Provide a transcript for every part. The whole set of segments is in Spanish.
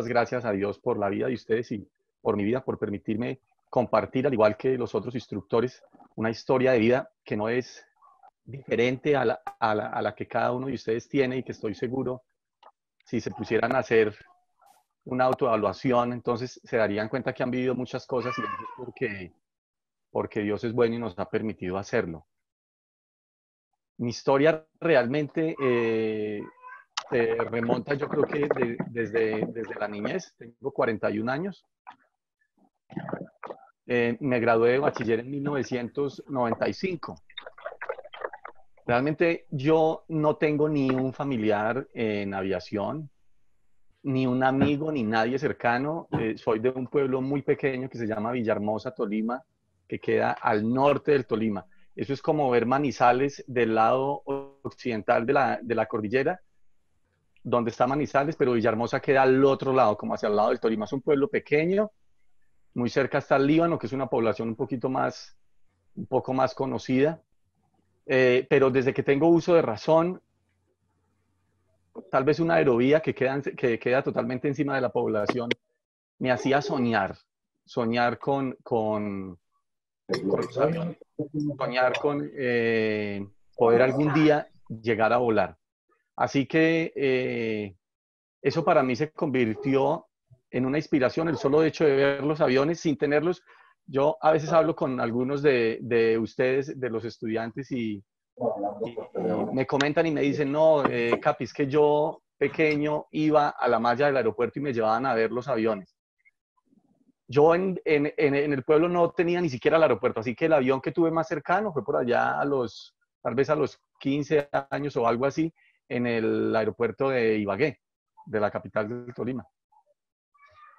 gracias a Dios por la vida de ustedes y por mi vida, por permitirme compartir, al igual que los otros instructores, una historia de vida que no es diferente a la que cada uno de ustedes tiene y que estoy seguro, si se pusieran a hacer una autoevaluación, entonces se darían cuenta que han vivido muchas cosas y eso es porque Dios es bueno y nos ha permitido hacerlo. Mi historia realmente se remonta, yo creo que desde la niñez. Tengo 41 años. Me gradué de bachiller en 1995. Realmente yo no tengo ni un familiar en aviación, ni un amigo, ni nadie cercano. Soy de un pueblo muy pequeño que se llama Villahermosa, Tolima, que queda al norte del Tolima. Eso es como ver Manizales del lado occidental de la cordillera, donde está Manizales, pero Villahermosa queda al otro lado, como hacia el lado del Tolima. Es un pueblo pequeño, muy cerca está el Líbano, que es una población un poco más conocida. Pero desde que tengo uso de razón, tal vez una aerovía que queda totalmente encima de la población, me hacía soñar con los aviones, soñar con poder algún día llegar a volar. Así que eso para mí se convirtió en una inspiración, el solo hecho de ver los aviones sin tenerlos. Yo a veces hablo con algunos de ustedes, de los estudiantes, y me comentan y me dicen, no, Capi, es que yo pequeño iba a la malla del aeropuerto y me llevaban a ver los aviones. Yo en el pueblo no tenía ni siquiera el aeropuerto, así que el avión que tuve más cercano fue por allá tal vez a los 15 años o algo así, en el aeropuerto de Ibagué, de la capital del Tolima.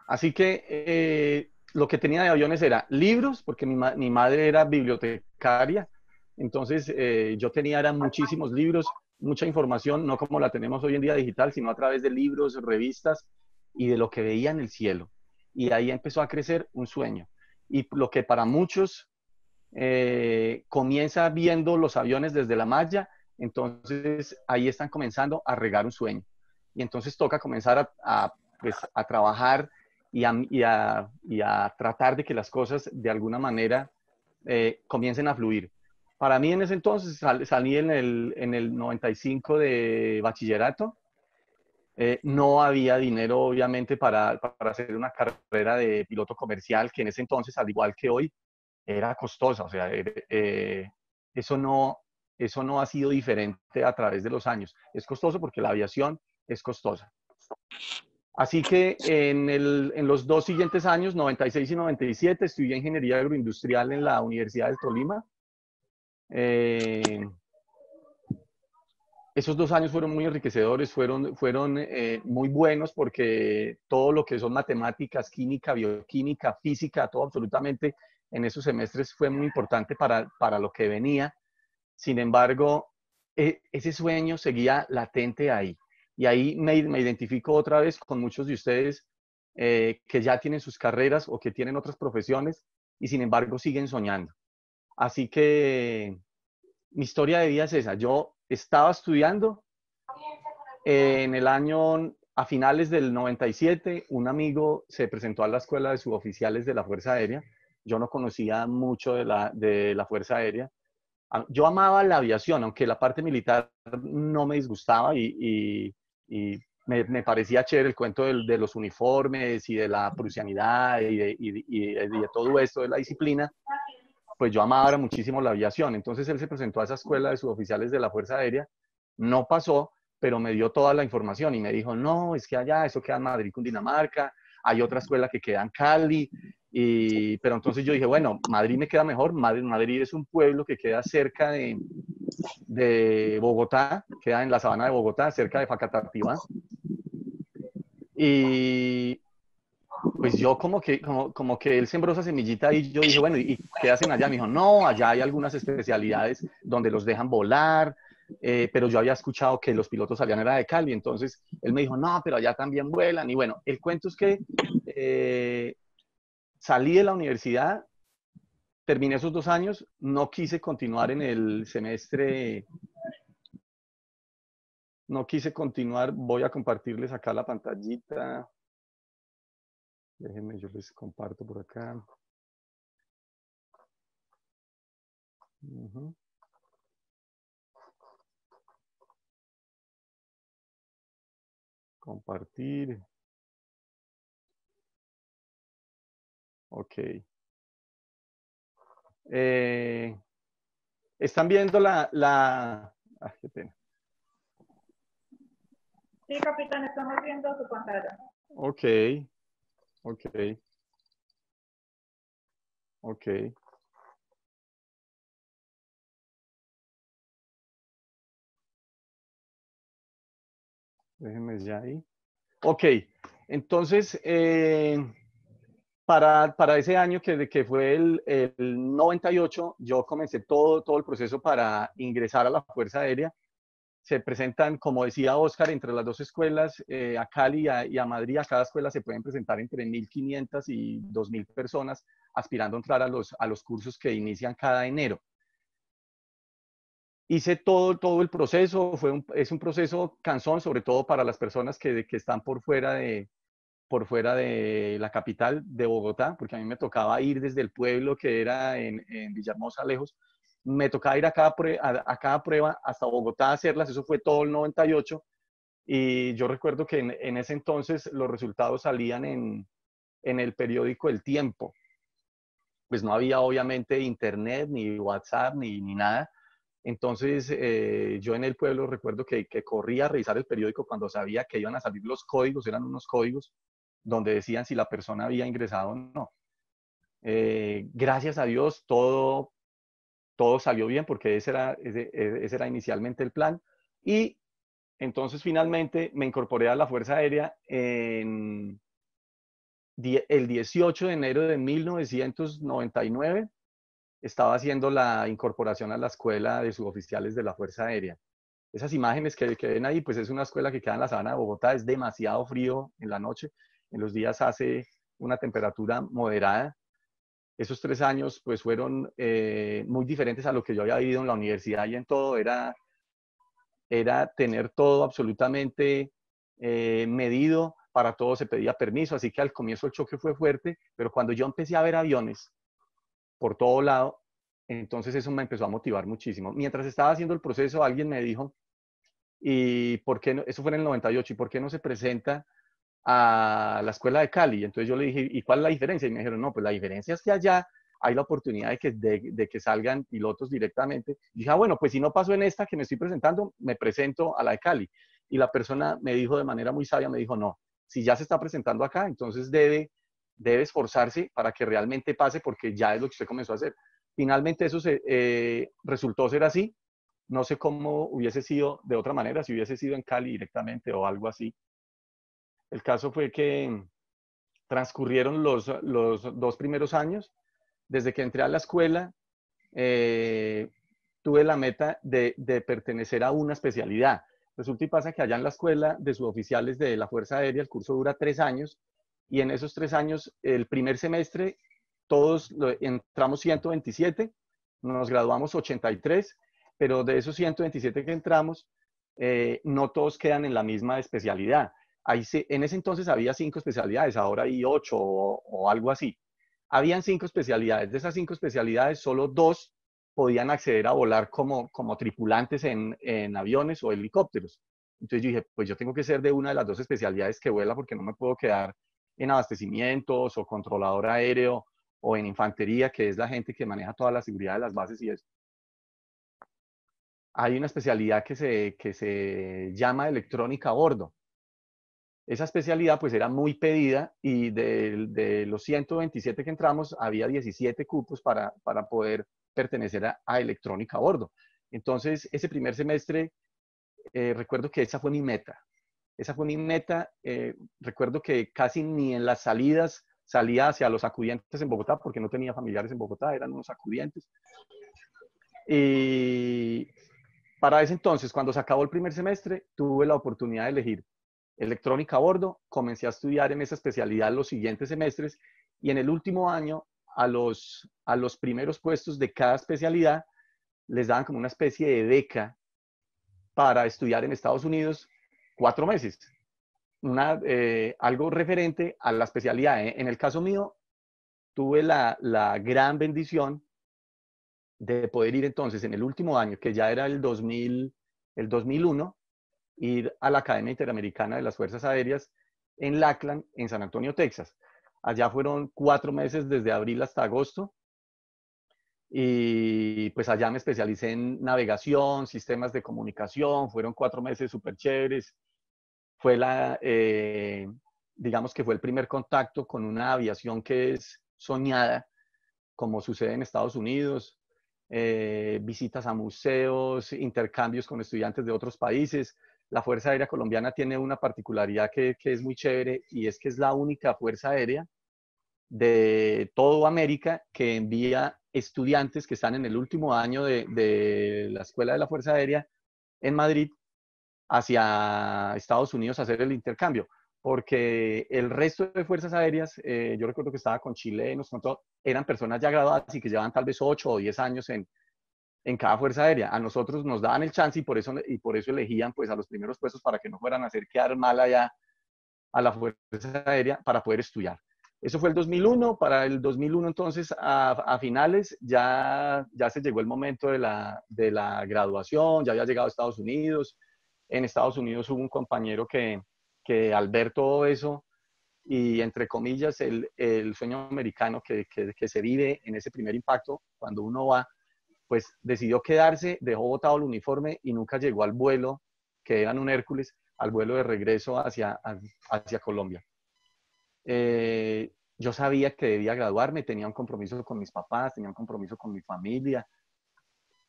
Así que lo que tenía de aviones era libros, porque mi madre era bibliotecaria, entonces yo tenía eran muchísimos libros, mucha información, no como la tenemos hoy en día digital, sino a través de libros, revistas y de lo que veía en el cielo. Y ahí empezó a crecer un sueño. Y lo que para muchos comienza viendo los aviones desde la malla, entonces ahí están comenzando a regar un sueño. Y entonces toca comenzar pues, a trabajar y a tratar de que las cosas de alguna manera comiencen a fluir. Para mí en ese entonces salí en el 95 de bachillerato. No había dinero, obviamente, para hacer una carrera de piloto comercial, que en ese entonces, al igual que hoy, era costosa. O sea, eso eso no ha sido diferente a través de los años. Es costoso porque la aviación es costosa. Así que en los dos siguientes años, 96 y 97, estudié ingeniería agroindustrial en la Universidad del Tolima. Esos 2 años fueron muy enriquecedores, fueron muy buenos porque todo lo que son matemáticas, química, bioquímica, física, todo absolutamente en esos semestres fue muy importante para lo que venía. Sin embargo, ese sueño seguía latente ahí. Y ahí me identifico otra vez con muchos de ustedes que ya tienen sus carreras o que tienen otras profesiones y sin embargo siguen soñando. Así que mi historia de vida es esa. Yo estaba estudiando en el año, a finales del 97, un amigo se presentó a la escuela de suboficiales de la Fuerza Aérea. Yo no conocía mucho de la Fuerza Aérea. Yo amaba la aviación, aunque la parte militar no me disgustaba y me parecía chévere el cuento de los uniformes y de la prusianidad y de todo esto, de la disciplina. Pues yo amaba muchísimo la aviación. Entonces él se presentó a esa escuela de suboficiales de la Fuerza Aérea, no pasó, pero me dio toda la información y me dijo, no, es que allá, eso queda en Madrid, Cundinamarca, hay otra escuela que queda en Cali, pero entonces yo dije, bueno, Madrid me queda mejor. Madrid es un pueblo que queda cerca de Bogotá, queda en la sabana de Bogotá, cerca de Facatativá. Y pues yo como que él sembró esa semillita y yo dije, bueno, ¿y qué hacen allá? Me dijo, no, allá hay algunas especialidades donde los dejan volar, pero yo había escuchado que los pilotos salían era de Cali, entonces él me dijo, no, pero allá también vuelan. Y bueno, el cuento es que salí de la universidad, terminé esos 2 años, no quise continuar en el semestre, no quise continuar, voy a compartirles acá la pantallita. Déjenme, yo les comparto por acá. Ujú. Compartir. Ok. Eh, ¿Están viendo qué pena. Sí, capitán, estamos viendo su pantalla. Ok, ok, ok. Déjenme ya ahí. Ok, entonces, para ese año que fue el 98, yo comencé todo el proceso para ingresar a la Fuerza Aérea. Se presentan, como decía Oscar, entre las dos escuelas, a Cali y a Madrid, a cada escuela se pueden presentar entre 1.500 y 2.000 personas aspirando a entrar a los cursos que inician cada enero. Hice todo el proceso, es un proceso cansón, sobre todo para las personas que están por fuera de la capital de Bogotá, porque a mí me tocaba ir desde el pueblo que era en Villahermosa, lejos, me tocaba ir a cada prueba hasta Bogotá a hacerlas, eso fue todo el 98, y yo recuerdo que en ese entonces los resultados salían en el periódico El Tiempo, pues no había obviamente internet, ni WhatsApp, ni nada. Entonces, yo en el pueblo recuerdo que corría a revisar el periódico cuando sabía que iban a salir los códigos, eran unos códigos donde decían si la persona había ingresado o no. Gracias a Dios, todo salió bien porque ese era inicialmente el plan. Y entonces finalmente me incorporé a la Fuerza Aérea el 18 de enero de 1999. Estaba haciendo la incorporación a la escuela de suboficiales de la Fuerza Aérea. Esas imágenes que ven ahí, pues es una escuela que queda en la sabana de Bogotá, es demasiado frío en la noche, en los días hace una temperatura moderada. Esos 3 años pues fueron muy diferentes a lo que yo había vivido en la universidad y en todo, era tener todo absolutamente medido, para todo se pedía permiso, así que al comienzo el choque fue fuerte, pero cuando yo empecé a ver aviones por todo lado, entonces eso me empezó a motivar muchísimo. Mientras estaba haciendo el proceso, alguien me dijo, ¿y por qué no? Eso fue en el 98, ¿y por qué no se presenta a la escuela de Cali? Entonces yo le dije, ¿y cuál es la diferencia? Y me dijeron, no, pues la diferencia es que allá hay la oportunidad de que salgan pilotos directamente. Y dije, bueno, pues si no paso en esta que me estoy presentando, me presento a la de Cali. Y la persona me dijo de manera muy sabia, me dijo, no, si ya se está presentando acá, entonces debe esforzarse para que realmente pase, porque ya es lo que usted comenzó a hacer. Finalmente eso resultó ser así. No sé cómo hubiese sido de otra manera, si hubiese sido en Cali directamente o algo así. El caso fue que transcurrieron los 2 primeros años. Desde que entré a la escuela, eh, tuve la meta de pertenecer a una especialidad. Resulta y pasa que allá en la escuela de suboficiales de la Fuerza Aérea, el curso dura 3 años, y en esos 3 años, el primer semestre, todos entramos 127, nos graduamos 83, pero de esos 127 que entramos, no todos quedan en la misma especialidad. En ese entonces había 5 especialidades, ahora hay 8 o algo así. Habían 5 especialidades. De esas 5 especialidades, solo 2 podían acceder a volar como tripulantes en aviones o helicópteros. Entonces yo dije, pues yo tengo que ser de una de las 2 especialidades que vuela, porque no me puedo quedar en abastecimientos o controlador aéreo o en infantería, que es la gente que maneja toda la seguridad de las bases y eso. Hay una especialidad que se llama electrónica a bordo. Esa especialidad pues era muy pedida, y de los 127 que entramos, había 17 cupos para poder pertenecer a electrónica a bordo. Entonces, ese primer semestre, recuerdo que esa fue mi meta. Esa fue mi meta. Recuerdo que casi ni en las salidas salía hacia los acudientes en Bogotá, porque no tenía familiares en Bogotá, eran unos acudientes. Y para ese entonces, cuando se acabó el primer semestre, tuve la oportunidad de elegir electrónica a bordo. Comencé a estudiar en esa especialidad los siguientes semestres, y en el último año, a los primeros puestos de cada especialidad les daban como una especie de beca para estudiar en Estados Unidos 4 meses. algo referente a la especialidad. En el caso mío, tuve la gran bendición de poder ir entonces en el último año, que ya era el 2001, ir a la Academia Interamericana de las Fuerzas Aéreas en Lackland, en San Antonio, Texas. Allá fueron 4 meses desde abril hasta agosto y pues allá me especialicé en navegación, sistemas de comunicación, fueron 4 meses súper chéveres. Fue digamos que fue el primer contacto con una aviación que es soñada, como sucede en Estados Unidos, visitas a museos, intercambios con estudiantes de otros países. La Fuerza Aérea Colombiana tiene una particularidad que es muy chévere y es que es la única fuerza aérea de toda América que envía estudiantes que están en el último año de la Escuela de la Fuerza Aérea en Madrid hacia Estados Unidos a hacer el intercambio, porque el resto de fuerzas aéreas, yo recuerdo que estaba con chilenos, con todo, eran personas ya graduadas y que llevan tal vez 8 o 10 años en cada fuerza aérea. A nosotros nos daban el chance y por eso elegían pues a los primeros puestos para que no fueran a hacer quedar mal allá a la fuerza aérea para poder estudiar. Eso fue el 2001. Para el 2001 entonces a finales ya se llegó el momento de la graduación, ya había llegado a Estados Unidos. En Estados Unidos hubo un compañero que al ver todo eso y entre comillas el sueño americano que se vive en ese primer impacto cuando uno va, pues decidió quedarse, dejó botado el uniforme y nunca llegó al vuelo, que eran un Hércules, al vuelo de regreso hacia Colombia. Yo sabía que debía graduarme, tenía un compromiso con mis papás, tenía un compromiso con mi familia,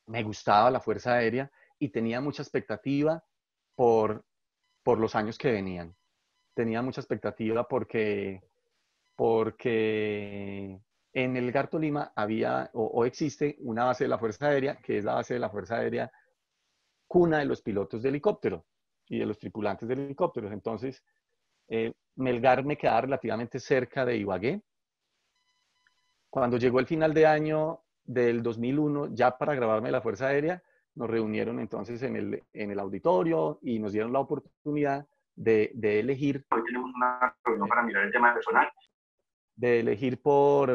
me gustaba la Fuerza Aérea y tenía mucha expectativa por, por los años que venían. Tenía mucha expectativa porque en el Gar Tolima había o existe una base de la Fuerza Aérea, que es la base de la Fuerza Aérea cuna de los pilotos de helicóptero y de los tripulantes de helicópteros. Entonces, Melgar me quedaba relativamente cerca de Ibagué. Cuando llegó el final de año del 2001, ya para graduarme de la Fuerza Aérea, nos reunieron entonces en el auditorio y nos dieron la oportunidad de elegir. Hoy tenemos una reunión para mirar el tema de personal. De elegir por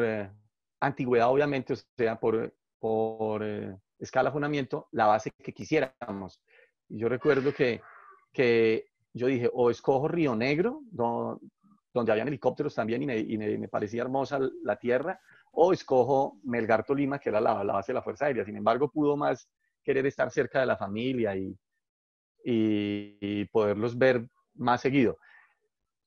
antigüedad, obviamente, o sea, por escalafoniamiento, la base que quisiéramos. Y yo recuerdo que yo dije, o escojo Río Negro, donde habían helicópteros también y me parecía hermosa la tierra, o escojo Melgar Tolima, que era la base de la Fuerza Aérea. Sin embargo, pudo más querer estar cerca de la familia y poderlos ver más seguido.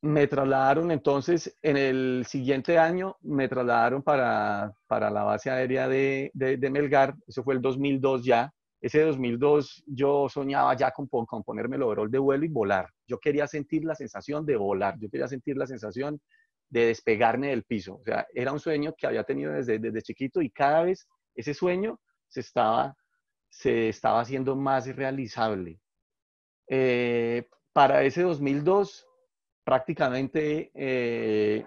Me trasladaron entonces, en el siguiente año, me trasladaron para la base aérea de Melgar. Eso fue el 2002 ya. Ese 2002 yo soñaba ya con ponerme el overol de vuelo y volar. Yo quería sentir la sensación de volar. Yo quería sentir la sensación de despegarme del piso. O sea, era un sueño que había tenido desde chiquito y cada vez ese sueño se estaba haciendo más realizable. Para ese 2002 prácticamente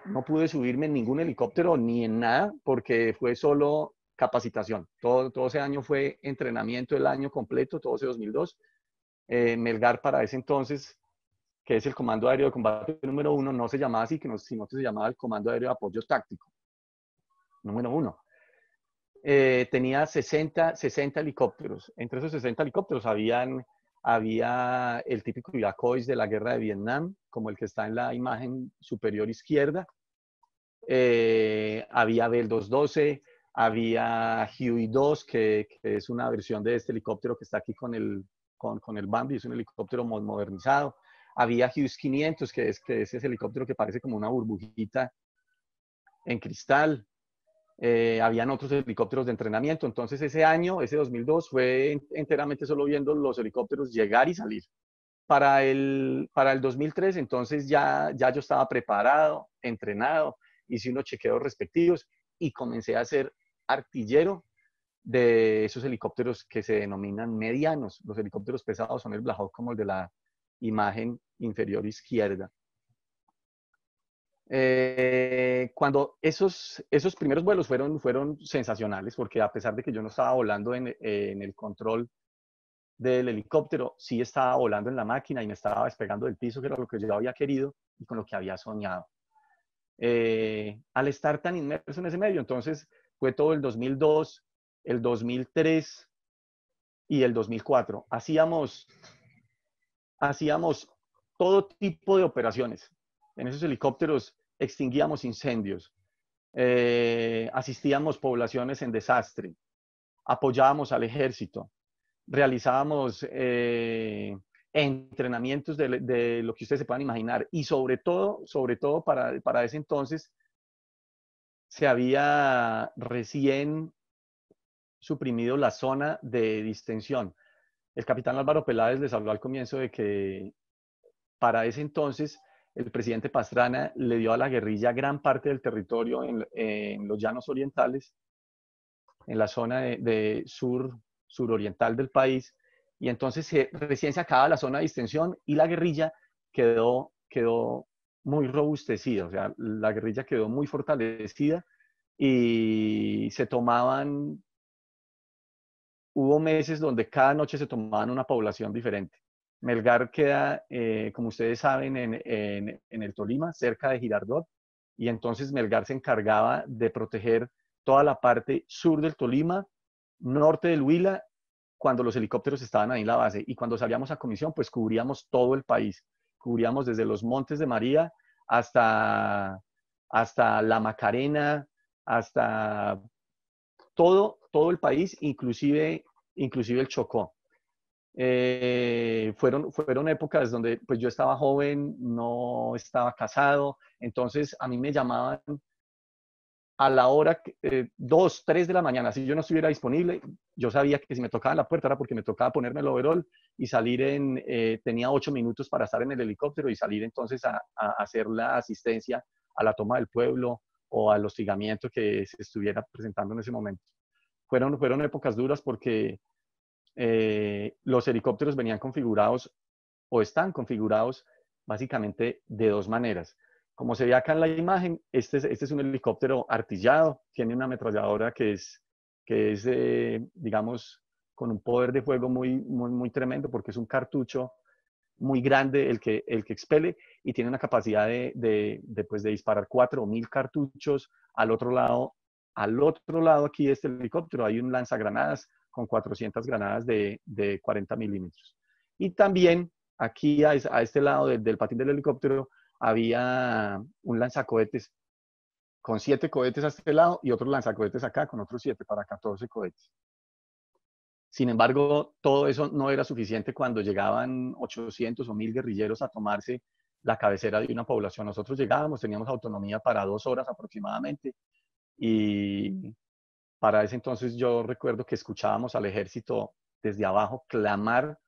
no pude subirme en ningún helicóptero ni en nada porque fue solo capacitación. Todo ese año fue entrenamiento el año completo, todo ese 2002. Melgar para ese entonces, que es el Comando Aéreo de Combate número 1, no se llamaba así, sino que se llamaba el Comando Aéreo de Apoyo Táctico número 1. Tenía 60 helicópteros. Entre esos 60 helicópteros había el típico Iroquois de la guerra de Vietnam, como el que está en la imagen superior izquierda. Había Bell 212, había Huey 2, que es una versión de este helicóptero que está aquí con el Bambi, es un helicóptero modernizado. Había Hughes 500, que es ese helicóptero que parece como una burbujita en cristal. Habían otros helicópteros de entrenamiento. Entonces ese año, ese 2002, fue enteramente solo viendo los helicópteros llegar y salir. Para el 2003, entonces ya yo estaba preparado, entrenado, hice unos chequeos respectivos y comencé a ser artillero de esos helicópteros que se denominan medianos. Los helicópteros pesados son el Black Hawk, como el de la imagen inferior izquierda. Cuando esos primeros vuelos fueron sensacionales, porque a pesar de que yo no estaba volando en el control del helicóptero, sí estaba volando en la máquina y me estaba despegando del piso, que era lo que yo había querido y con lo que había soñado. Al estar tan inmerso en ese medio, entonces fue todo el 2002, el 2003 y el 2004. Hacíamos todo tipo de operaciones. En esos helicópteros extinguíamos incendios, asistíamos poblaciones en desastre, apoyábamos al ejército, realizábamos entrenamientos de lo que ustedes se puedan imaginar y sobre todo para ese entonces se había recién suprimido la zona de distensión. El capitán Álvaro Peláez les habló al comienzo de que para ese entonces el presidente Pastrana le dio a la guerrilla gran parte del territorio en los llanos orientales, en la zona de suroriental del país, y entonces recién se acaba la zona de distensión y la guerrilla quedó muy robustecida, o sea, la guerrilla quedó muy fortalecida y hubo meses donde cada noche se tomaban una población diferente. Melgar queda, como ustedes saben, en el Tolima, cerca de Girardot, y entonces Melgar se encargaba de proteger toda la parte sur del Tolima, norte del Huila, cuando los helicópteros estaban ahí en la base, y cuando salíamos a comisión, pues cubríamos todo el país, cubríamos desde los Montes de María hasta la Macarena, hasta todo el país, inclusive el Chocó. Fueron épocas donde pues yo estaba joven, no estaba casado, entonces a mí me llamaban a la hora 2, 3 de la mañana, si yo no estuviera disponible, yo sabía que si me tocaban la puerta era porque me tocaba ponerme el overall y salir tenía 8 minutos para estar en el helicóptero y salir entonces a hacer la asistencia a la toma del pueblo o al hostigamiento que se estuviera presentando en ese momento. Fueron épocas duras porque los helicópteros venían configurados o están configurados básicamente de dos maneras. Como se ve acá en la imagen, este es un helicóptero artillado, tiene una ametralladora que es digamos, con un poder de fuego muy tremendo porque es un cartucho muy grande el que expele y tiene una capacidad de disparar 4.000 cartuchos al otro lado aquí de este helicóptero hay un lanzagranadas con 400 granadas de 40 milímetros. Y también aquí a este lado del patín del helicóptero había un lanzacohetes con 7 cohetes a este lado y otros lanzacohetes acá con otros 7 para 14 cohetes. Sin embargo, todo eso no era suficiente cuando llegaban 800 o 1000 guerrilleros a tomarse la cabecera de una población. Nosotros llegábamos, teníamos autonomía para 2 horas aproximadamente y para ese entonces yo recuerdo que escuchábamos al ejército desde abajo clamar,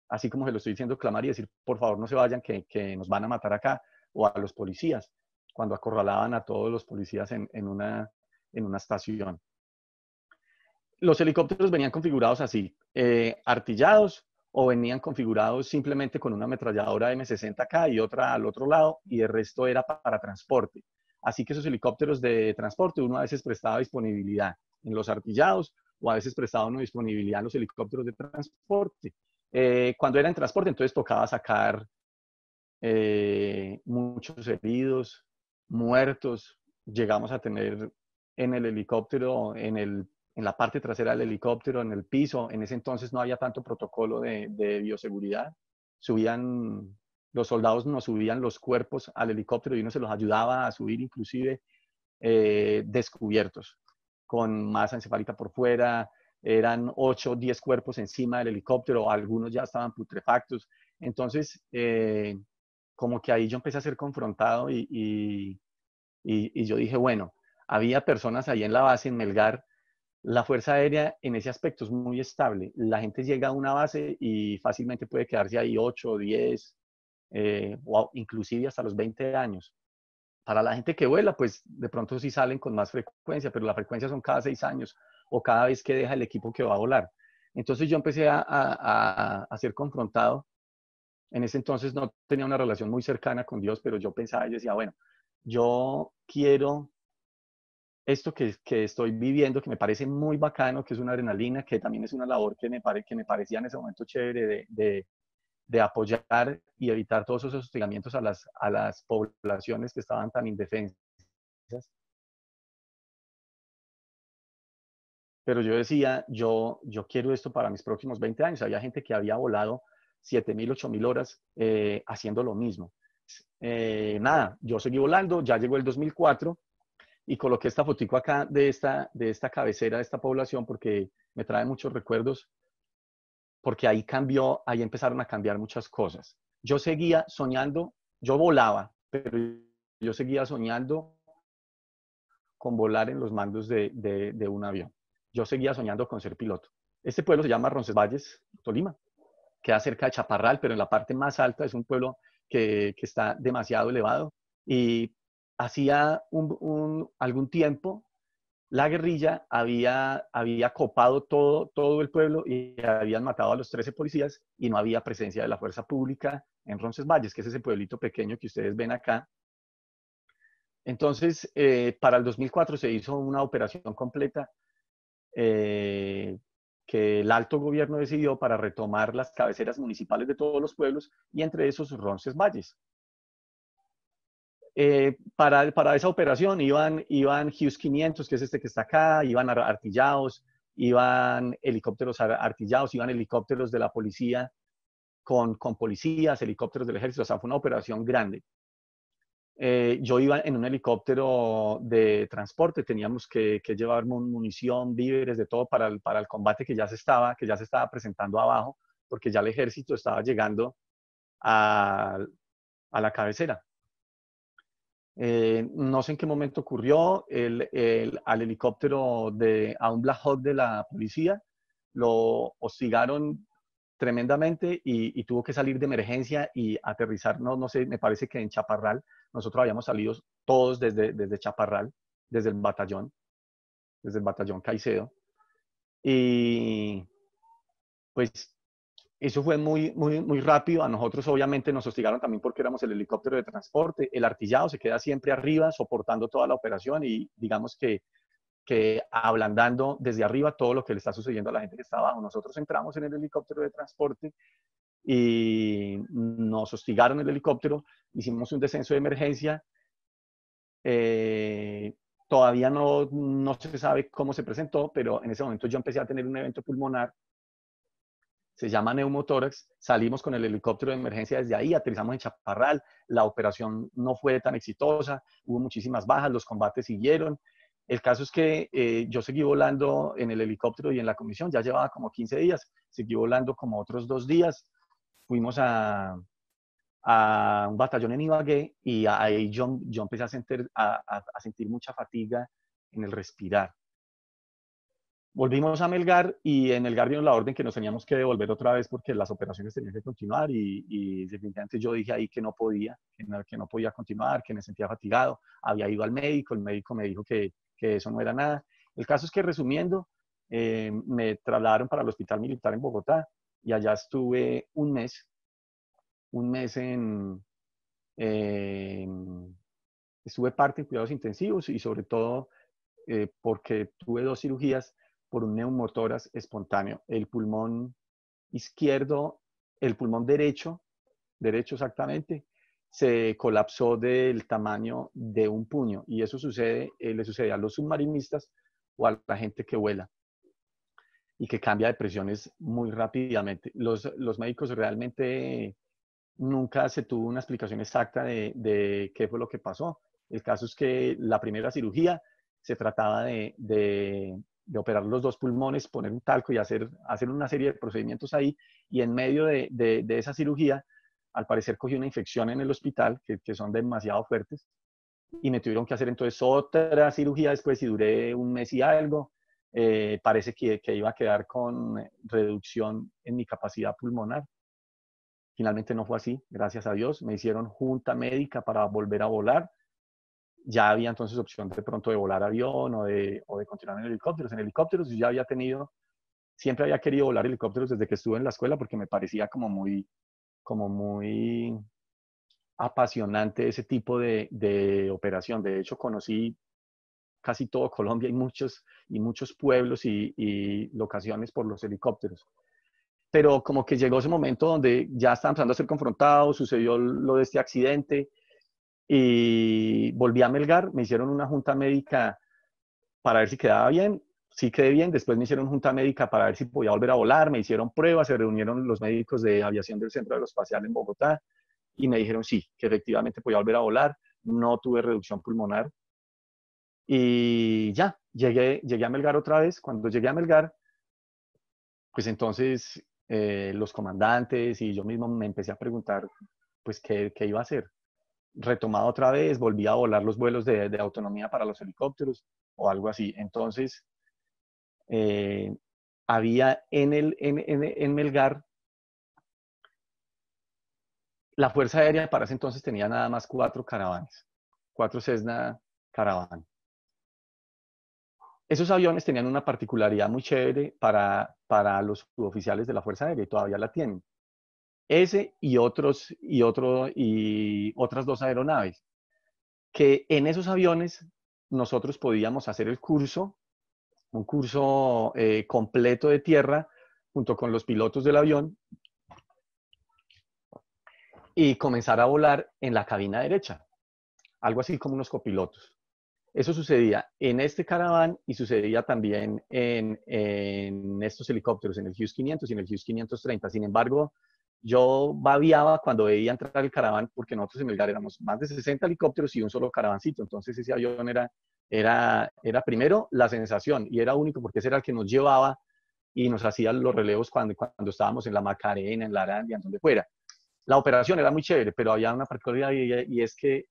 así como se lo estoy diciendo, clamar y decir, por favor no se vayan, que nos van a matar acá, o a los policías, cuando acorralaban a todos los policías en una estación. Los helicópteros venían configurados así, artillados o venían configurados simplemente con una ametralladora M60K y otra al otro lado y el resto era para transporte. Así que esos helicópteros de transporte uno a veces prestaba disponibilidad en los artillados o a veces prestaba una disponibilidad en los helicópteros de transporte. Cuando era en transporte entonces tocaba sacar muchos heridos, muertos. Llegamos a tener en el helicóptero, en la parte trasera del helicóptero, en el piso. En ese entonces no había tanto protocolo de bioseguridad. Los soldados nos subían los cuerpos al helicóptero y uno se los ayudaba a subir inclusive descubiertos, con masa encefálica por fuera. Eran 8 o 10 cuerpos encima del helicóptero, algunos ya estaban putrefactos. Entonces, como que ahí yo empecé a ser confrontado y yo dije, bueno, había personas ahí en la base, en Melgar, la Fuerza Aérea en ese aspecto es muy estable. La gente llega a una base y fácilmente puede quedarse ahí 8, 10, o inclusive hasta los 20 años. Para la gente que vuela, pues de pronto sí salen con más frecuencia, pero la frecuencia son cada 6 años o cada vez que deja el equipo que va a volar. Entonces yo empecé a ser confrontado. En ese entonces no tenía una relación muy cercana con Dios, pero yo pensaba y decía, bueno, yo quiero que estoy viviendo, que me parece muy bacano, que es una adrenalina, que también es una labor que me parecía en ese momento chévere de apoyar y evitar todos esos hostigamientos a las poblaciones que estaban tan indefensas. Pero yo decía, yo quiero esto para mis próximos 20 años. Había gente que había volado 7.000, 8.000 horas haciendo lo mismo. Nada, yo seguí volando, ya llegó el 2004 y coloqué esta fotico acá de esta cabecera de esta población porque me trae muchos recuerdos, porque ahí cambió, ahí empezaron a cambiar muchas cosas. Yo seguía soñando, yo volaba, pero yo seguía soñando con volar en los mandos de un avión. Yo seguía soñando con ser piloto. Este pueblo se llama Roncesvalles, Tolima. Queda cerca de Chaparral, pero en la parte más alta es un pueblo que está demasiado elevado. Y hacía algún tiempo la guerrilla había copado todo el pueblo y habían matado a los 13 policías y no había presencia de la fuerza pública en Roncesvalles, que es ese pueblito pequeño que ustedes ven acá. Entonces, para el 2004 se hizo una operación completa eh, que el alto gobierno decidió para retomar las cabeceras municipales de todos los pueblos y entre esos Roncesvalles. Para esa operación iban Hughes 500, que es este que está acá, iban artillados, iban helicópteros artillados, iban helicópteros de la policía con policías, helicópteros del ejército, o sea, fue una operación grande. Yo iba en un helicóptero de transporte, teníamos que llevar munición, víveres, de todo para el combate que ya se estaba presentando abajo, porque ya el ejército estaba llegando a la cabecera. No sé en qué momento ocurrió, al helicóptero a un Black Hawk de la policía lo hostigaron tremendamente y tuvo que salir de emergencia y aterrizar, no sé, me parece que en Chaparral. Nosotros habíamos salido todos desde Chaparral, desde el batallón Caicedo. Y pues eso fue muy rápido. A nosotros obviamente nos hostigaron también porque éramos el helicóptero de transporte. El artillado se queda siempre arriba soportando toda la operación y digamos que ablandando desde arriba todo lo que le está sucediendo a la gente que está abajo. Nosotros entramos en el helicóptero de transporte y nos hostigaron el helicóptero, hicimos un descenso de emergencia. Todavía no se sabe cómo se presentó, pero en ese momento yo empecé a tener un evento pulmonar, se llama neumotórax, salimos con el helicóptero de emergencia desde ahí, aterrizamos en Chaparral, la operación no fue tan exitosa, hubo muchísimas bajas, los combates siguieron. El caso es que yo seguí volando en el helicóptero y en la comisión, ya llevaba como 15 días, seguí volando como otros 2 días, fuimos a un batallón en Ibagué y ahí yo empecé a sentir mucha fatiga en el respirar. Volvimos a Melgar y en Melgar dieron la orden que nos teníamos que devolver otra vez porque las operaciones tenían que continuar y definitivamente yo dije ahí que no podía, que no podía continuar, que me sentía fatigado. Había ido al médico, el médico me dijo que eso no era nada. El caso es que resumiendo, me trasladaron para el Hospital Militar en Bogotá y allá estuve un mes eh, estuve parte en cuidados intensivos y sobre todo porque tuve 2 cirugías por un neumotórax espontáneo. El pulmón izquierdo, el pulmón derecho exactamente, se colapsó del tamaño de un puño y eso le sucede a los submarinistas o a la gente que vuela y que cambia de presiones muy rápidamente. Los médicos realmente nunca se tuvo una explicación exacta de qué fue lo que pasó. El caso es que la primera cirugía se trataba de operar los 2 pulmones, poner un talco y hacer una serie de procedimientos ahí. Y en medio de esa cirugía, al parecer cogí una infección en el hospital, que son demasiado fuertes, y me tuvieron que hacer entonces otra cirugía después y duré un mes y algo. Parece que iba a quedar con reducción en mi capacidad pulmonar. Finalmente no fue así, gracias a Dios. Me hicieron junta médica para volver a volar. Ya había entonces opción de pronto de volar avión o de continuar en helicópteros. En helicópteros yo ya había siempre había querido volar helicópteros desde que estuve en la escuela porque me parecía como muy apasionante ese tipo de operación. De hecho, conocí casi todo Colombia y muchos pueblos y locaciones por los helicópteros. Pero como que llegó ese momento donde ya estaban empezando a ser confrontados, sucedió lo de este accidente y volví a Melgar, me hicieron una junta médica para ver si quedaba bien, sí quedé bien, después me hicieron junta médica para ver si podía volver a volar, me hicieron pruebas, se reunieron los médicos de aviación del Centro Aeroespacial en Bogotá y me dijeron sí, que efectivamente podía volver a volar, no tuve reducción pulmonar y ya, llegué a Melgar otra vez. Cuando llegué a Melgar, pues entonces los comandantes y yo mismo me empecé a preguntar pues qué iba a hacer. Retomado otra vez, volví a volar los vuelos de autonomía para los helicópteros o algo así. Entonces, había en Melgar, la Fuerza Aérea para ese entonces tenía nada más 4 caravanes, 4 Cessna Caravan. Esos aviones tenían una particularidad muy chévere para los suboficiales de la Fuerza Aérea y todavía la tienen. Ese y otras 2 aeronaves, que en esos aviones nosotros podíamos hacer el curso, un curso completo de tierra junto con los pilotos del avión y comenzar a volar en la cabina derecha, algo así como unos copilotos. Eso sucedía en este Caravan y sucedía también en estos helicópteros, en el Hughes 500 y en el Hughes 530. Sin embargo, yo babiaba cuando veía entrar el Caravan porque nosotros en Melgar éramos más de 60 helicópteros y un solo caravancito. Entonces ese avión era primero la sensación y era único porque ese era el que nos llevaba y nos hacía los relevos cuando estábamos en la Macarena, en la Arandia, en donde fuera. La operación era muy chévere, pero había una particularidad y es que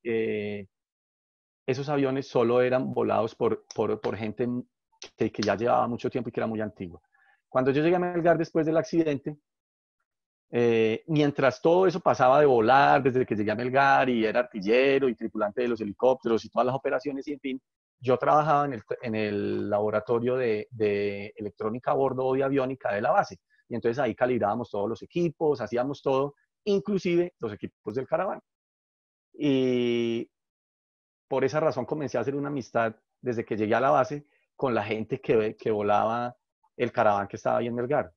esos aviones solo eran volados por gente que ya llevaba mucho tiempo y que era muy antigua. Cuando yo llegué a Melgar después del accidente, mientras todo eso pasaba de volar, desde que llegué a Melgar y era artillero y tripulante de los helicópteros y todas las operaciones y en fin, yo trabajaba en el laboratorio de electrónica a bordo y aviónica de la base. Y entonces ahí calibrábamos todos los equipos, hacíamos todo, inclusive los equipos del Caravan. Y por esa razón comencé a hacer una amistad desde que llegué a la base con la gente que volaba el Caravan que estaba ahí en Melgar.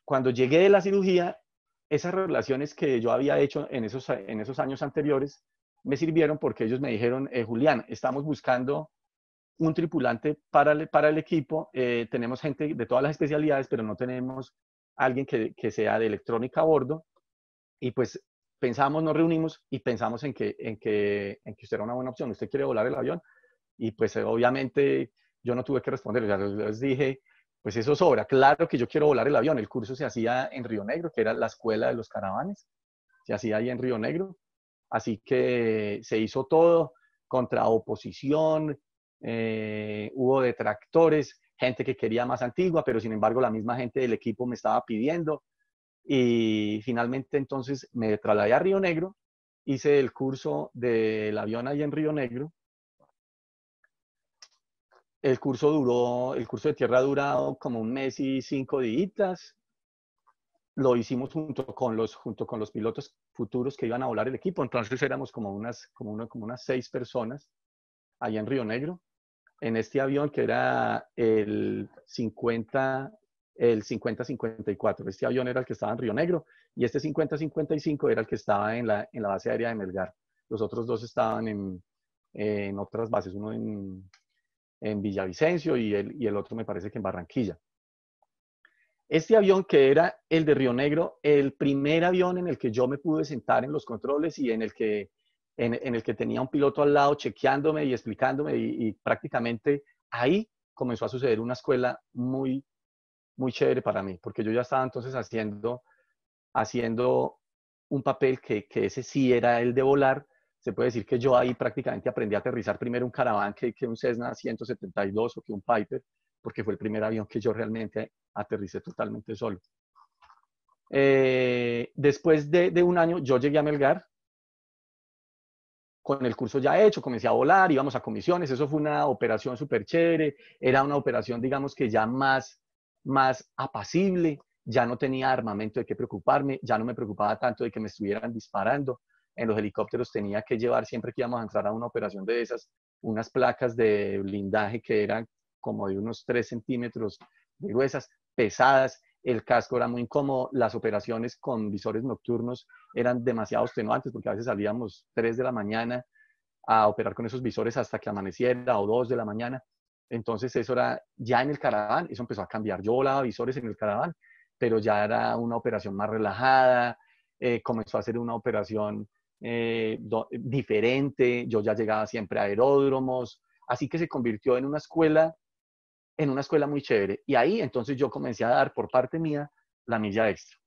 Cuando llegué de la cirugía, esas relaciones que yo había hecho en esos años anteriores me sirvieron porque ellos me dijeron, Julián, estamos buscando un tripulante para el equipo, tenemos gente de todas las especialidades, pero no tenemos alguien que sea de electrónica a bordo, y pues pensamos, nos reunimos y pensamos en que usted era una buena opción, usted quiere volar el avión, y pues obviamente yo no tuve que responder, o sea, les dije, pues eso sobra, claro que yo quiero volar el avión, el curso se hacía en Río Negro, que era la escuela de los caravanes, se hacía ahí en Río Negro, así que se hizo todo contra oposición, hubo detractores, gente que quería más antigua, pero sin embargo la misma gente del equipo me estaba pidiendo, y finalmente entonces me trasladé a Río Negro, hice el curso del avión ahí en Río Negro. El curso de tierra ha durado como 1 mes y 5 días. Lo hicimos junto con los pilotos futuros que iban a volar el equipo. Entonces éramos como unas 6 personas allá en Río Negro. En este avión que era el 50-54. Este avión era el que estaba en Río Negro y este 50-55 era el que estaba en la base aérea de Melgar. Los otros 2 estaban en otras bases, uno en Villavicencio y el otro me parece que en Barranquilla. Este avión que era el de Río Negro, el primer avión en el que yo me pude sentar en los controles y en el que tenía un piloto al lado chequeándome y explicándome y prácticamente ahí comenzó a suceder una escuela muy, muy chévere para mí, porque yo ya estaba entonces haciendo un papel que ese sí era el de volar. Se puede decir que yo ahí prácticamente aprendí a aterrizar primero un Caravan que un Cessna 172 o que un Piper, porque fue el primer avión que yo realmente aterricé totalmente solo. Después de un año, yo llegué a Melgar, con el curso ya hecho, comencé a volar, íbamos a comisiones, eso fue una operación súper chévere, era una operación, digamos que ya más apacible, ya no tenía armamento de qué preocuparme, ya no me preocupaba tanto de que me estuvieran disparando. En los helicópteros tenía que llevar, siempre que íbamos a entrar a una operación de esas, unas placas de blindaje que eran como de unos 3 centímetros de gruesas, pesadas. El casco era muy incómodo, las operaciones con visores nocturnos eran demasiado extenuantes porque a veces salíamos 3 de la mañana a operar con esos visores hasta que amaneciera o 2 de la mañana. Entonces eso era ya en el Caravan, eso empezó a cambiar. Yo volaba visores en el Caravan, pero ya era una operación más relajada, comenzó a ser una operación diferente, yo ya llegaba siempre a aeródromos, así que se convirtió en una escuela muy chévere. Y ahí entonces yo comencé a dar por parte mía la milla extra.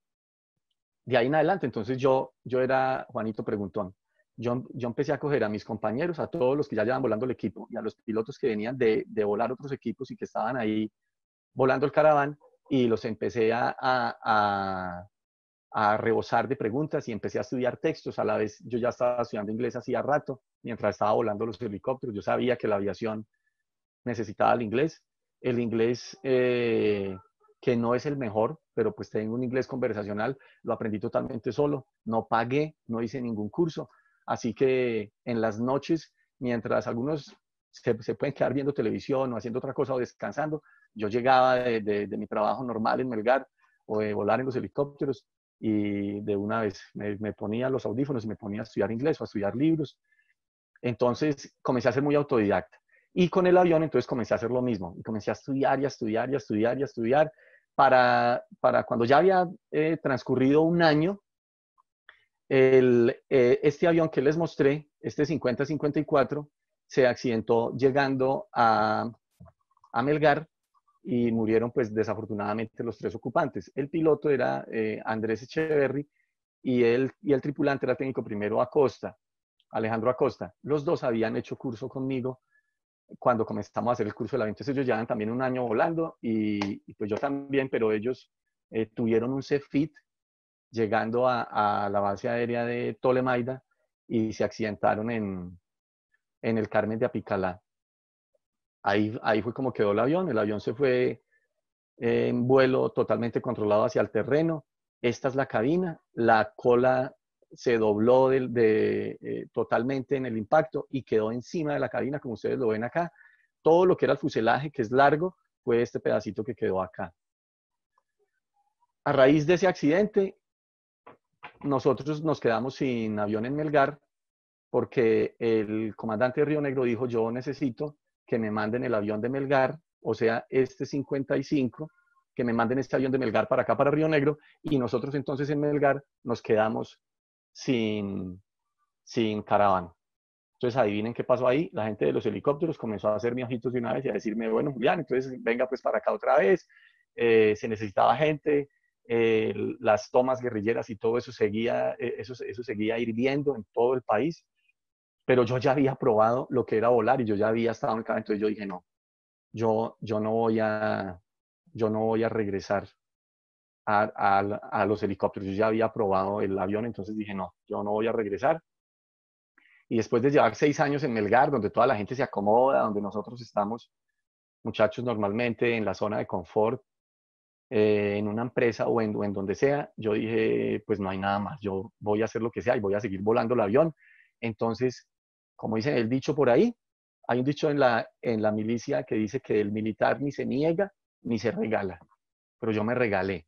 De ahí en adelante, entonces yo era Juanito Preguntón. Yo empecé a coger a mis compañeros, a todos los que ya llevan volando el equipo y a los pilotos que venían de volar otros equipos y que estaban ahí volando el Caravan y los empecé a rebosar de preguntas y empecé a estudiar textos. A la vez yo ya estaba estudiando inglés hacía rato, mientras estaba volando los helicópteros. Yo sabía que la aviación necesitaba el inglés que no es el mejor, pero pues tengo un inglés conversacional, lo aprendí totalmente solo, no pagué, no hice ningún curso, así que en las noches, mientras algunos se pueden quedar viendo televisión o haciendo otra cosa o descansando, yo llegaba de mi trabajo normal en Melgar o de volar en los helicópteros y de una vez me ponía los audífonos y me ponía a estudiar inglés o a estudiar libros. Entonces comencé a ser muy autodidacta. Y con el avión entonces comencé a hacer lo mismo. Y comencé a estudiar y a estudiar y a estudiar y a estudiar para cuando ya había transcurrido un año, este avión que les mostré, este 50-54, se accidentó llegando a Melgar y murieron pues desafortunadamente los 3 ocupantes. El piloto era Andrés Echeverry y el tripulante era técnico primero Acosta, Alejandro Acosta. Los dos habían hecho curso conmigo cuando comenzamos a hacer el curso del avión. Entonces ellos llevan también un año volando y pues yo también, pero ellos tuvieron un CFIT llegando a la base aérea de Tolemaida y se accidentaron en el Carmen de Apicalá. Ahí fue como quedó el avión se fue en vuelo totalmente controlado hacia el terreno. Esta es la cabina, la cola se dobló totalmente en el impacto y quedó encima de la cabina, como ustedes lo ven acá. Todo lo que era el fuselaje, que es largo, fue este pedacito que quedó acá. A raíz de ese accidente, nosotros nos quedamos sin avión en Melgar porque el comandante de Río Negro dijo, yo necesito que me manden el avión de Melgar, o sea, este 55, que me manden este avión de Melgar para acá, para Río Negro, y nosotros entonces en Melgar nos quedamos sin caravana. Entonces adivinen qué pasó ahí, la gente de los helicópteros comenzó a hacerme ojitos de una vez y a decirme, bueno, Julián, entonces venga pues para acá otra vez, se necesitaba gente, las tomas guerrilleras y todo eso seguía, eso seguía hirviendo en todo el país, pero yo ya había probado lo que era volar y yo ya había estado en el campo, entonces yo dije, no, yo no voy a regresar a los helicópteros, yo ya había probado el avión, entonces dije, no, yo no voy a regresar. Y después de llevar 6 años en Melgar, donde toda la gente se acomoda, donde nosotros estamos, muchachos, normalmente en la zona de confort, en una empresa o en donde sea, yo dije, pues no hay nada más, yo voy a hacer lo que sea y voy a seguir volando el avión. Entonces, como dice el dicho por ahí, hay un dicho en la milicia que dice que el militar ni se niega ni se regala, pero yo me regalé.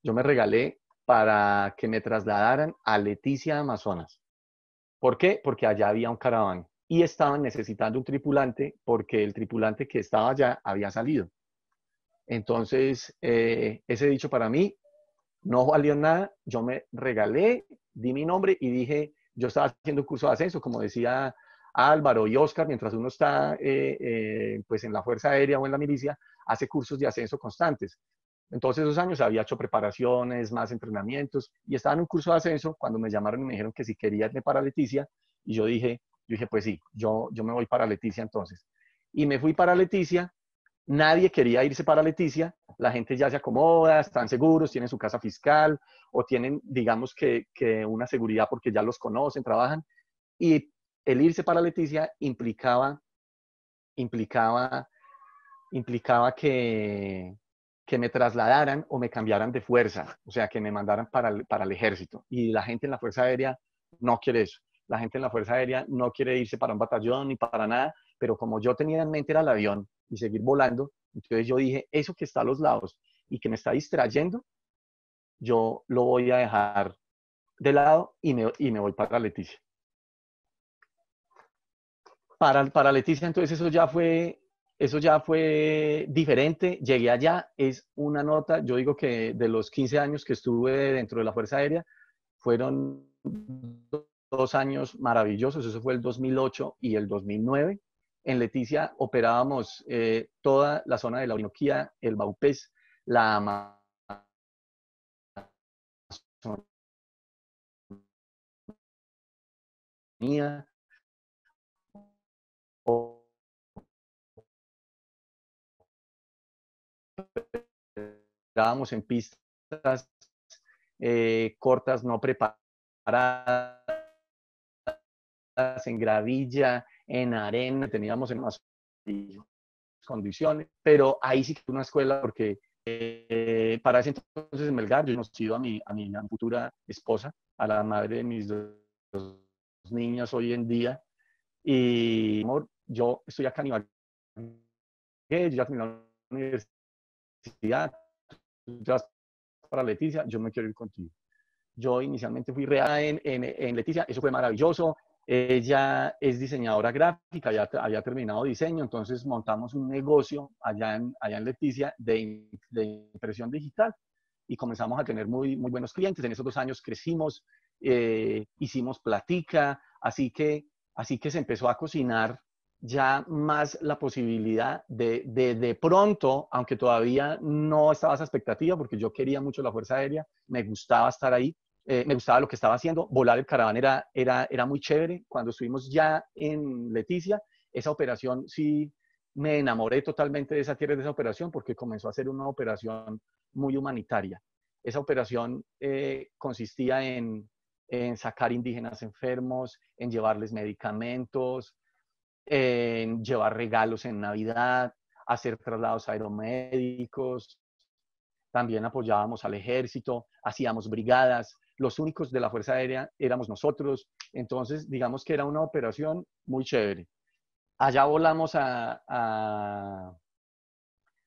Yo me regalé para que me trasladaran a Leticia, Amazonas. ¿Por qué? Porque allá había un caraván y estaban necesitando un tripulante porque el tripulante que estaba allá había salido. Entonces, ese dicho para mí no valió nada. Yo me regalé, di mi nombre y dije, yo estaba haciendo un curso de ascenso, como decía Álvaro y Oscar, mientras uno está pues en la Fuerza Aérea o en la milicia, hace cursos de ascenso constantes. Entonces, esos años había hecho preparaciones, más entrenamientos y estaba en un curso de ascenso cuando me llamaron y me dijeron que si quería irme para Leticia y yo dije, pues sí, yo me voy para Leticia entonces. Y me fui para Leticia. Nadie quería irse para Leticia, la gente ya se acomoda, están seguros, tienen su casa fiscal o tienen, digamos que una seguridad porque ya los conocen, trabajan. Y el irse para Leticia implicaba que me trasladaran o me cambiaran de fuerza, o sea, que me mandaran para el ejército. Y la gente en la Fuerza Aérea no quiere eso. La gente en la Fuerza Aérea no quiere irse para un batallón ni para nada, pero como yo tenía en mente era el avión y seguir volando, entonces yo dije, eso que está a los lados y que me está distrayendo, yo lo voy a dejar de lado y me voy para Leticia. Para Leticia, entonces eso ya fue diferente. Llegué allá, es una nota, yo digo que de los 15 años que estuve dentro de la Fuerza Aérea, fueron 2 años maravillosos, eso fue el 2008 y el 2009. En Leticia operábamos toda la zona de la Orinoquía, el Baupés, la Amazonía, operábamos en pistas cortas, no preparadas, en gravilla, en arena, teníamos en más condiciones, pero ahí sí que fue una escuela porque para ese entonces en Melgar yo he conocido a mi futura esposa, a la madre de mis dos niñas hoy en día, y amor, yo estoy acá en Ibagué, yo ya terminé la universidad, tú te vas para Leticia, yo me quiero ir contigo. Yo inicialmente fui real en Leticia, eso fue maravilloso. Ella es diseñadora gráfica, ya había terminado diseño, entonces montamos un negocio allá en Leticia de impresión digital y comenzamos a tener muy, muy buenos clientes. En esos 2 años crecimos, hicimos platica, así que se empezó a cocinar ya más la posibilidad de pronto, aunque todavía no estaba esa expectativa, porque yo quería mucho la Fuerza Aérea, me gustaba estar ahí, me gustaba lo que estaba haciendo, volar el Caraván era muy chévere. Cuando estuvimos ya en Leticia, esa operación sí me enamoré totalmente de esa tierra, de esa operación, porque comenzó a ser una operación muy humanitaria. Esa operación consistía en sacar indígenas enfermos, en llevarles medicamentos, en llevar regalos en Navidad, hacer traslados aeromédicos, también apoyábamos al ejército, hacíamos brigadas, los únicos de la Fuerza Aérea éramos nosotros, entonces digamos que era una operación muy chévere. Allá volamos a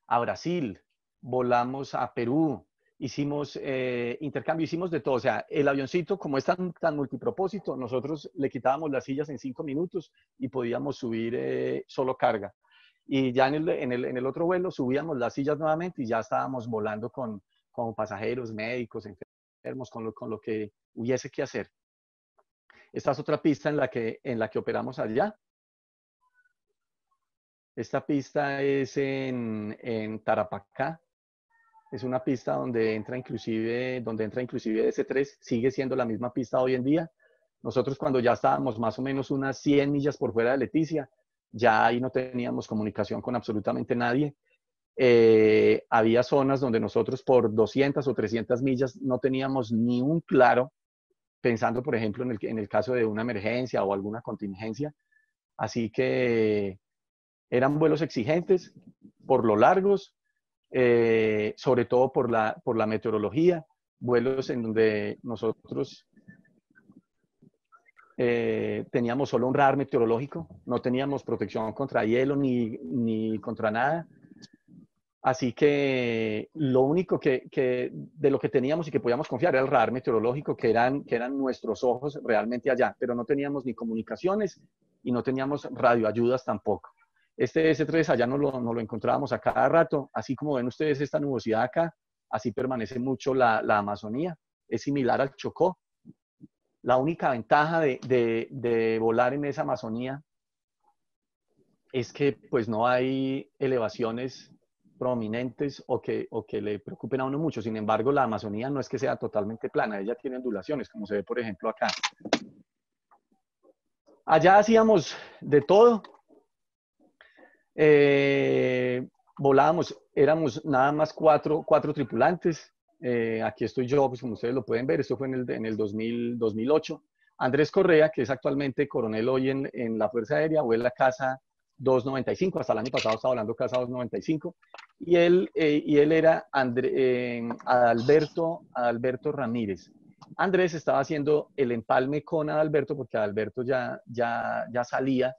Brasil, volamos a Perú, hicimos intercambio, hicimos de todo. O sea, el avioncito, como es tan multipropósito, nosotros le quitábamos las sillas en 5 minutos y podíamos subir solo carga. Y ya en el otro vuelo subíamos las sillas nuevamente y ya estábamos volando con pasajeros, médicos, enfermos, con lo que hubiese que hacer. Esta es otra pista en la que operamos allá. Esta pista es en Tarapacá. Es una pista donde entra inclusive DC-3, sigue siendo la misma pista hoy en día. Nosotros cuando ya estábamos más o menos unas 100 millas por fuera de Leticia, ya ahí no teníamos comunicación con absolutamente nadie. Había zonas donde nosotros por 200 o 300 millas no teníamos ni un claro, pensando por ejemplo en el caso de una emergencia o alguna contingencia. Así que eran vuelos exigentes por lo largos, sobre todo por la meteorología, vuelos en donde nosotros teníamos solo un radar meteorológico, no teníamos protección contra hielo ni contra nada. Así que lo único de lo que teníamos y que podíamos confiar era el radar meteorológico, que eran nuestros ojos realmente allá, pero no teníamos ni comunicaciones y no teníamos radioayudas tampoco. Este S3 allá no lo encontrábamos a cada rato, así como ven ustedes esta nubosidad acá, así permanece mucho la Amazonía, es similar al Chocó. La única ventaja de volar en esa Amazonía es que pues no hay elevaciones prominentes o que le preocupen a uno mucho. Sin embargo, la Amazonía no es que sea totalmente plana, ella tiene ondulaciones, como se ve por ejemplo acá. Allá hacíamos de todo. Volábamos, éramos nada más cuatro tripulantes. Aquí estoy yo, pues como ustedes lo pueden ver, esto fue en el 2008. Andrés Correa, que es actualmente coronel hoy en la Fuerza Aérea, vuela Casa 295, hasta el año pasado estaba volando Casa 295, y él era Adalberto Ramírez. Andrés estaba haciendo el empalme con Adalberto, porque Adalberto ya salía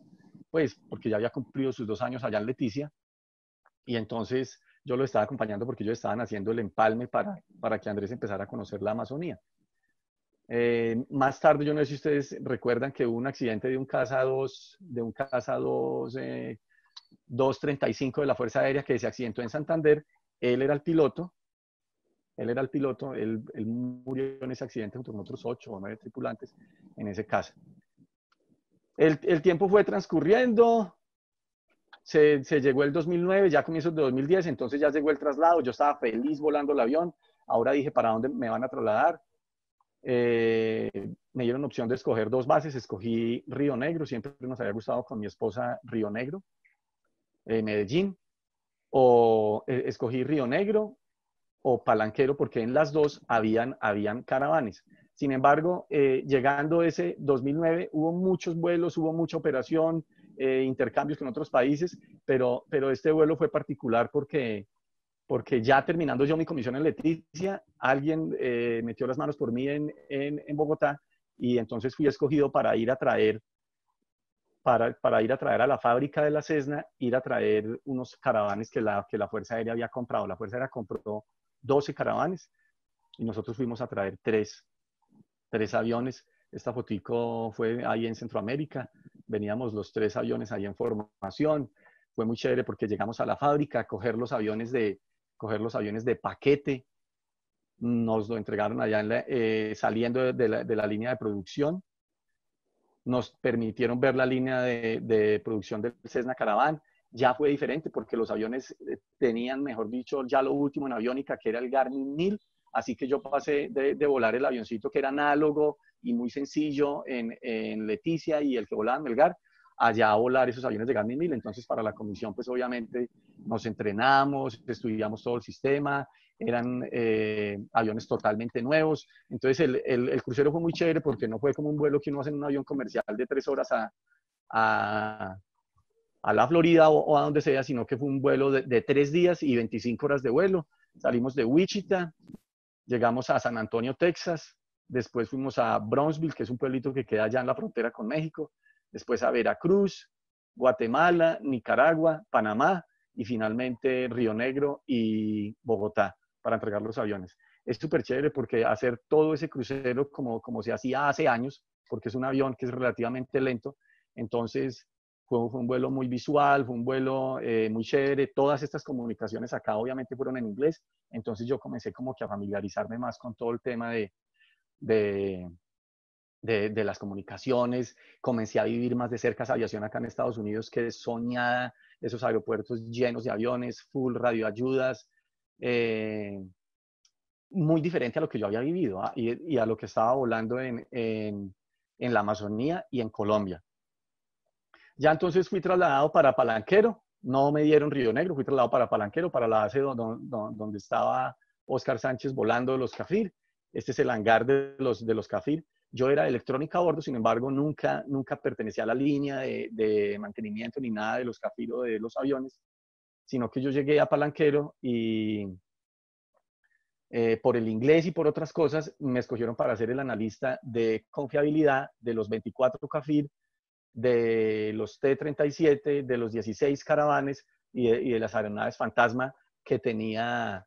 pues porque ya había cumplido sus 2 años allá en Leticia, y entonces yo lo estaba acompañando porque ellos estaban haciendo el empalme para que Andrés empezara a conocer la Amazonía. Más tarde, yo no sé si ustedes recuerdan que hubo un accidente de un Caza 235 de la Fuerza Aérea que se accidentó en Santander. Él era el piloto, él murió en ese accidente junto con otros 8 o 9 tripulantes en ese caso. El tiempo fue transcurriendo, se llegó el 2009, ya comienzos de 2010, entonces ya llegó el traslado, yo estaba feliz volando el avión, ahora dije, ¿para dónde me van a trasladar? Me dieron opción de escoger 2 bases, escogí Río Negro, siempre nos había gustado con mi esposa Río Negro, Medellín, o escogí Río Negro o Palanquero, porque en las dos habían caravanes. Sin embargo, llegando ese 2009, hubo muchos vuelos, hubo mucha operación, intercambios con otros países, pero este vuelo fue particular porque ya terminando yo mi comisión en Leticia, alguien metió las manos por mí en Bogotá, y entonces fui escogido para ir a traer a la fábrica de la Cessna, ir a traer unos caravanes que la Fuerza Aérea había comprado. La Fuerza Aérea compró 12 caravanes y nosotros fuimos a traer 3 aviones. Esta fotico fue ahí en Centroamérica. Veníamos los 3 aviones ahí en formación. Fue muy chévere porque llegamos a la fábrica a coger los aviones de paquete. Nos lo entregaron allá saliendo de la línea de producción. Nos permitieron ver la línea de producción del Cessna Caravan. Ya fue diferente porque los aviones tenían, mejor dicho, ya lo último en aviónica, que era el Garmin 1000. Así que yo pasé de volar el avioncito que era análogo y muy sencillo en Leticia, y el que volaba en Melgar, allá a volar esos aviones de Garmin 1000. Entonces, para la comisión, pues obviamente nos entrenamos, estudiamos todo el sistema, eran aviones totalmente nuevos. Entonces, el crucero fue muy chévere porque no fue como un vuelo que uno hace en un avión comercial de 3 horas a la Florida o a donde sea, sino que fue un vuelo de 3 días y 25 horas de vuelo. Salimos de Wichita, llegamos a San Antonio, Texas, después fuimos a Brownsville, que es un pueblito que queda allá en la frontera con México, después a Veracruz, Guatemala, Nicaragua, Panamá, y finalmente Río Negro y Bogotá para entregar los aviones. Es súper chévere porque hacer todo ese crucero como se hacía hace años, porque es un avión que es relativamente lento, entonces fue un vuelo muy visual, fue un vuelo muy chévere. Todas estas comunicaciones acá obviamente fueron en inglés, entonces yo comencé como que a familiarizarme más con todo el tema de las comunicaciones. Comencé a vivir más de cerca esa aviación acá en Estados Unidos, que es soñada, esos aeropuertos llenos de aviones, full radioayudas, muy diferente a lo que yo había vivido y a lo que estaba volando en la Amazonía y en Colombia. Ya entonces fui trasladado para Palanquero, no me dieron Río Negro, fui trasladado para Palanquero, para la base donde estaba Oscar Sánchez volando los CAFIR. Este es el hangar de los CAFIR. Yo era de electrónica a bordo, sin embargo, nunca pertenecía a la línea de mantenimiento ni nada de los CAFIR o de los aviones, sino que yo llegué a Palanquero y por el inglés y por otras cosas me escogieron para ser el analista de confiabilidad de los 24 CAFIR, de los T-37, de los 16 caravanes y de las aeronaves fantasma que tenía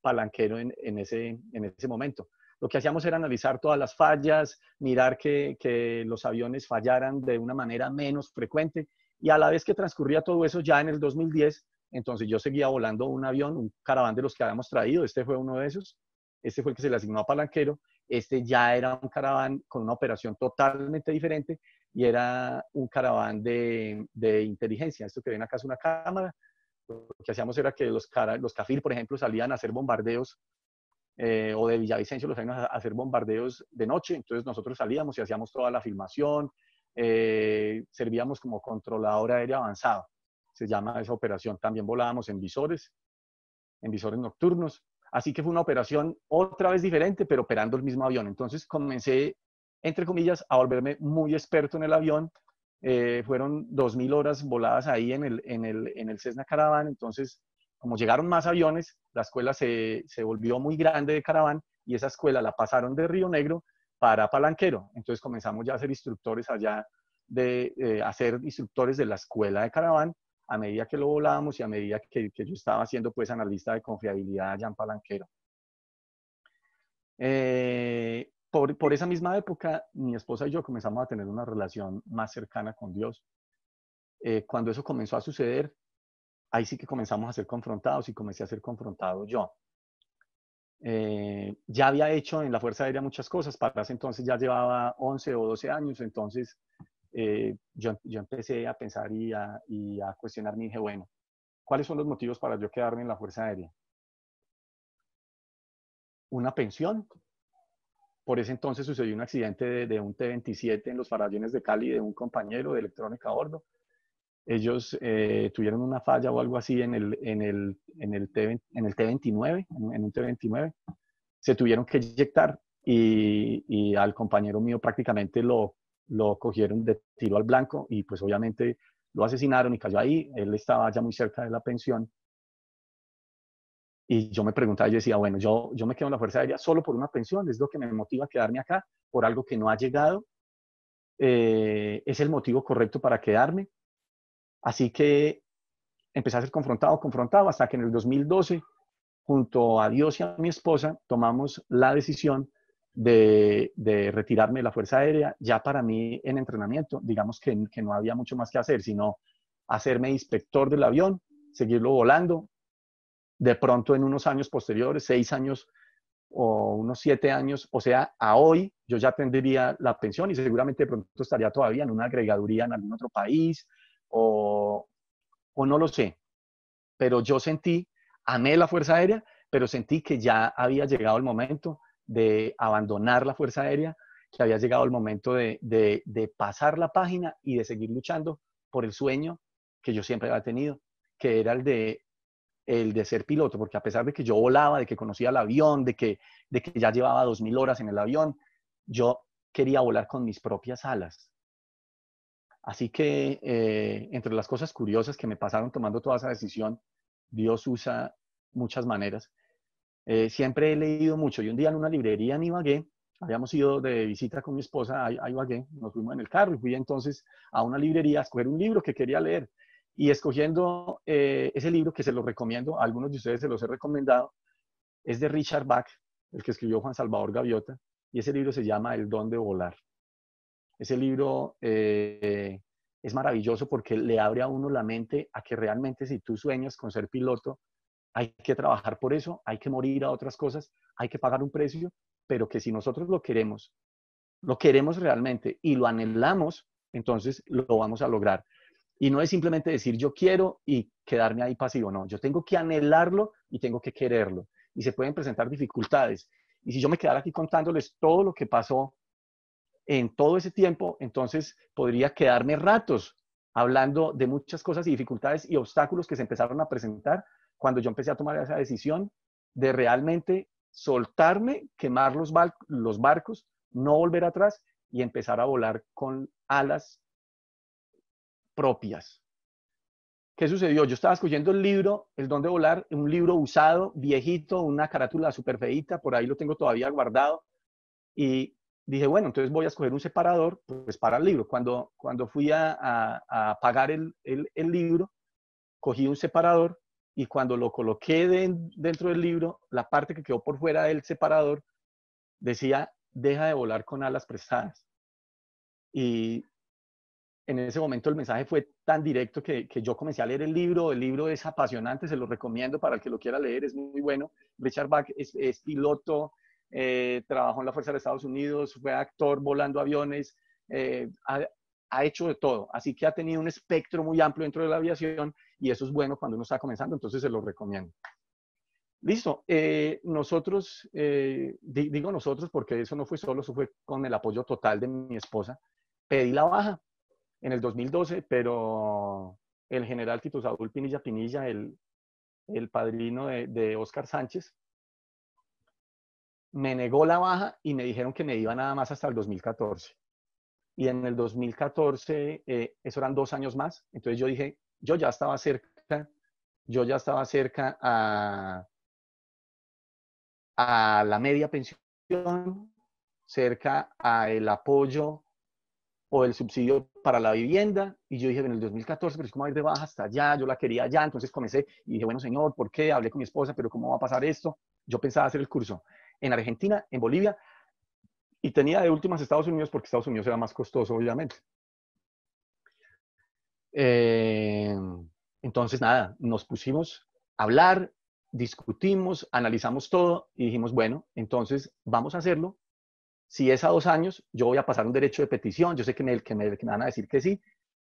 Palanquero en ese momento. Lo que hacíamos era analizar todas las fallas, mirar que los aviones fallaran de una manera menos frecuente, y a la vez que transcurría todo eso, ya en el 2010, entonces yo seguía volando un avión, un caraván de los que habíamos traído. Este fue uno de esos, este fue el que se le asignó a Palanquero. Este ya era un caraván con una operación totalmente diferente, y era un caraván de inteligencia. Esto que ven acá es una cámara. Lo que hacíamos era que los CAFIR, por ejemplo, salían a hacer bombardeos, o de Villavicencio los salían a hacer bombardeos de noche. Entonces nosotros salíamos y hacíamos toda la filmación, servíamos como controlador aéreo avanzado, se llama esa operación. También volábamos en visores nocturnos. Así que fue una operación otra vez diferente, pero operando el mismo avión. Entonces comencé, entre comillas, a volverme muy experto en el avión. Fueron 2000 horas voladas ahí en el Cessna Caravan. Entonces, como llegaron más aviones, la escuela se volvió muy grande de Caravan, y esa escuela la pasaron de Río Negro para Palanquero. Entonces comenzamos ya a ser instructores allá de hacer instructores de la escuela de Caravan a medida que lo volábamos y a medida que yo estaba siendo pues analista de confiabilidad allá en Palanquero. Por esa misma época, mi esposa y yo comenzamos a tener una relación más cercana con Dios. Cuando eso comenzó a suceder, ahí sí que comenzamos a ser confrontados y comencé a ser confrontado yo. Ya había hecho en la Fuerza Aérea muchas cosas, para ese entonces ya llevaba 11 o 12 años, entonces yo empecé a pensar y a cuestionarme y dije, bueno, ¿cuáles son los motivos para yo quedarme en la Fuerza Aérea? Una pensión. Por ese entonces sucedió un accidente de un T-27 en los Farallones de Cali de un compañero de electrónica a bordo. Ellos tuvieron una falla o algo así en el T-29, en un T-29. Se tuvieron que eyectar y al compañero mío prácticamente lo cogieron de tiro al blanco y pues obviamente lo asesinaron y cayó ahí. Él estaba ya muy cerca de la pensión. Y yo me preguntaba, yo decía, bueno, yo me quedo en la Fuerza Aérea solo por una pensión, es lo que me motiva a quedarme acá, por algo que no ha llegado, es el motivo correcto para quedarme. Así que empecé a ser confrontado, hasta que en el 2012, junto a Dios y a mi esposa, tomamos la decisión de retirarme de la Fuerza Aérea. Ya para mí en entrenamiento, digamos que no había mucho más que hacer, sino hacerme inspector del avión, seguirlo volando. De pronto en unos años posteriores, 6 años o unos 7 años, o sea, a hoy yo ya tendría la pensión y seguramente de pronto estaría todavía en una agregaduría en algún otro país o no lo sé, pero yo sentí, amé la Fuerza Aérea, pero sentí que ya había llegado el momento de abandonar la Fuerza Aérea, que había llegado el momento de pasar la página y de seguir luchando por el sueño que yo siempre había tenido, que era el de ser piloto, porque a pesar de que yo volaba, de que conocía el avión, de que ya llevaba 2000 horas en el avión, yo quería volar con mis propias alas. Así que entre las cosas curiosas que me pasaron tomando toda esa decisión, Dios usa muchas maneras. Siempre he leído mucho y un día en una librería en Ibagué, habíamos ido de visita con mi esposa a Ibagué, nos fuimos en el carro y fui entonces a una librería a escoger un libro que quería leer. Y escogiendo ese libro, que se lo recomiendo, a algunos de ustedes se los he recomendado, es de Richard Bach, el que escribió Juan Salvador Gaviota, y ese libro se llama El don de volar. Ese libro es maravilloso porque le abre a uno la mente a que realmente si tú sueñas con ser piloto, hay que trabajar por eso, hay que morir a otras cosas, hay que pagar un precio, pero que si nosotros lo queremos realmente y lo anhelamos, entonces lo vamos a lograr. Y no es simplemente decir yo quiero y quedarme ahí pasivo, no, yo tengo que anhelarlo y tengo que quererlo. Y se pueden presentar dificultades. Y si yo me quedara aquí contándoles todo lo que pasó en todo ese tiempo, entonces podría quedarme ratos hablando de muchas cosas y dificultades y obstáculos que se empezaron a presentar cuando yo empecé a tomar esa decisión de realmente soltarme, quemar los barcos, no volver atrás y empezar a volar con alas propias. ¿Qué sucedió? Yo estaba escogiendo el libro, El don de volar, un libro usado, viejito, una carátula súper feíta, por ahí lo tengo todavía guardado, y dije, bueno, entonces voy a escoger un separador pues, para el libro. Cuando fui a pagar el libro, cogí un separador y cuando lo coloqué dentro del libro, la parte que quedó por fuera del separador decía, deja de volar con alas prestadas. Y en ese momento el mensaje fue tan directo que yo comencé a leer el libro. El libro es apasionante, se lo recomiendo para el que lo quiera leer, es muy bueno. Richard Bach es piloto, trabajó en la Fuerza de Estados Unidos, fue actor volando aviones, ha hecho de todo. Así que ha tenido un espectro muy amplio dentro de la aviación y eso es bueno cuando uno está comenzando, entonces se lo recomiendo. Listo. Nosotros, digo nosotros porque eso no fue solo, eso fue con el apoyo total de mi esposa. Pedí la baja en el 2012, pero el general Tito Saúl Pinilla Pinilla, el padrino de Óscar Sánchez, me negó la baja y me dijeron que me iba nada más hasta el 2014. Y en el 2014, eso eran 2 años más, entonces yo dije, yo ya estaba cerca a la media pensión, cerca al apoyo o el subsidio para la vivienda. Y yo dije, en el 2014, pero es como ir de baja hasta allá, yo la quería allá. Entonces comencé y dije, bueno, señor, ¿por qué? Hablé con mi esposa, pero ¿cómo va a pasar esto? Yo pensaba hacer el curso en Argentina, en Bolivia, y tenía de últimas Estados Unidos, porque Estados Unidos era más costoso, obviamente. Eh, entonces, nada, nos pusimos a hablar, discutimos, analizamos todo y dijimos, bueno, entonces vamos a hacerlo. Si es a 2 años, yo voy a pasar un derecho de petición. Yo sé que me van a decir que sí.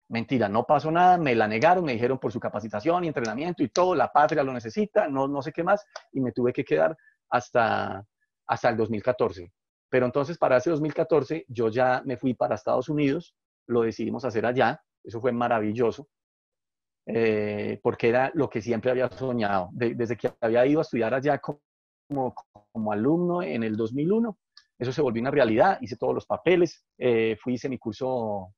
Mentira, no pasó nada, me la negaron, me dijeron por su capacitación y entrenamiento y todo, la patria lo necesita, no sé qué más, y me tuve que quedar hasta el 2014. Pero entonces para ese 2014 yo ya me fui para Estados Unidos, lo decidimos hacer allá, eso fue maravilloso, porque era lo que siempre había soñado. Desde que había ido a estudiar allá como alumno en el 2001, eso se volvió una realidad, hice todos los papeles, hice mi curso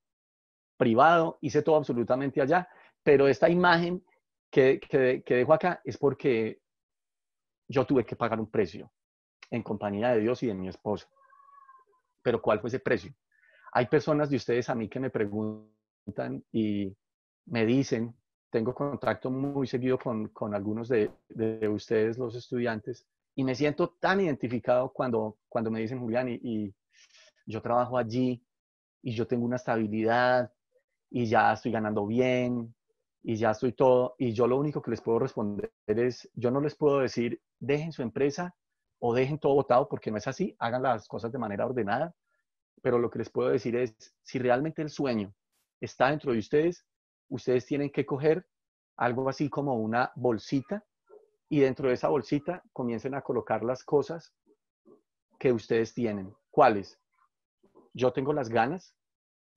privado, hice todo absolutamente allá, pero esta imagen que dejo acá es porque yo tuve que pagar un precio en compañía de Dios y de mi esposa. Pero ¿cuál fue ese precio? Hay personas de ustedes a mí que me preguntan y me dicen, tengo contacto muy seguido con algunos de ustedes, los estudiantes, y me siento tan identificado cuando me dicen, Julián, y yo trabajo allí, y yo tengo una estabilidad, y ya estoy ganando bien, y ya estoy todo, y yo lo único que les puedo responder es, yo no les puedo decir, dejen su empresa o dejen todo botado, porque no es así, hagan las cosas de manera ordenada, pero lo que les puedo decir es, si realmente el sueño está dentro de ustedes, ustedes tienen que coger algo así como una bolsita, y dentro de esa bolsita comiencen a colocar las cosas que ustedes tienen. ¿Cuáles? Yo tengo las ganas.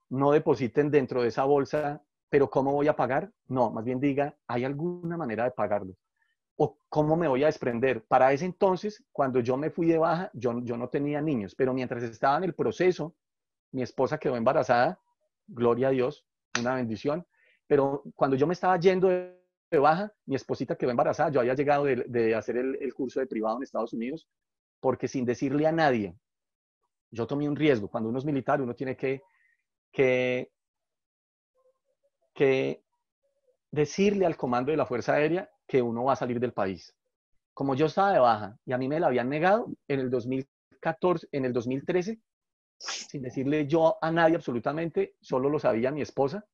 No depositen dentro de esa bolsa, pero ¿cómo voy a pagar? No, más bien diga, ¿hay alguna manera de pagarlo? ¿O cómo me voy a desprender? Para ese entonces, cuando yo me fui de baja, yo no tenía niños, pero mientras estaba en el proceso, mi esposa quedó embarazada, gloria a Dios, una bendición, pero cuando yo me estaba yendo de baja, mi esposita quedó embarazada, yo había llegado de hacer el curso de privado en Estados Unidos, porque sin decirle a nadie, yo tomé un riesgo. Cuando uno es militar, uno tiene que que decirle al comando de la Fuerza Aérea que uno va a salir del país. Como yo estaba de baja y a mí me la habían negado en el 2014, en el 2013, sin decirle yo a nadie absolutamente, solo lo sabía mi esposa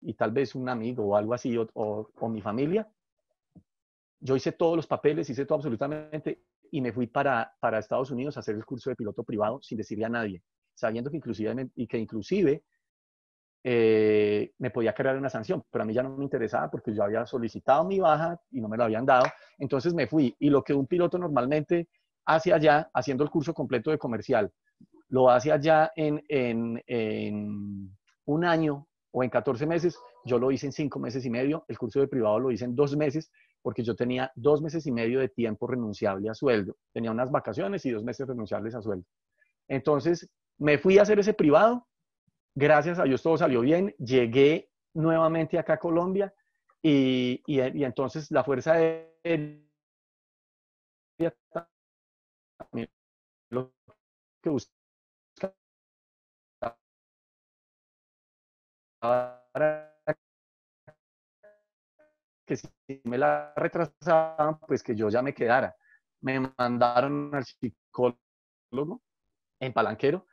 y tal vez un amigo o algo así, o mi familia. Yo hice todos los papeles, hice todo absolutamente y me fui para Estados Unidos a hacer el curso de piloto privado sin decirle a nadie, sabiendo que inclusive me podía crear una sanción, pero a mí ya no me interesaba porque yo había solicitado mi baja y no me lo habían dado. Entonces me fui, y lo que un piloto normalmente hace allá, haciendo el curso completo de comercial, lo hace allá en un año o en 14 meses, yo lo hice en 5 meses y medio. El curso de privado lo hice en 2 meses, porque yo tenía 2 meses y medio de tiempo renunciable a sueldo. Tenía unas vacaciones y 2 meses renunciables a sueldo. Entonces me fui a hacer ese privado. Gracias a Dios todo salió bien. Llegué nuevamente acá a Colombia, y entonces la Fuerza Aérea también lo que buscaba era que si me la retrasaban, pues que yo ya me quedara. Me mandaron al psicólogo en Palanquero,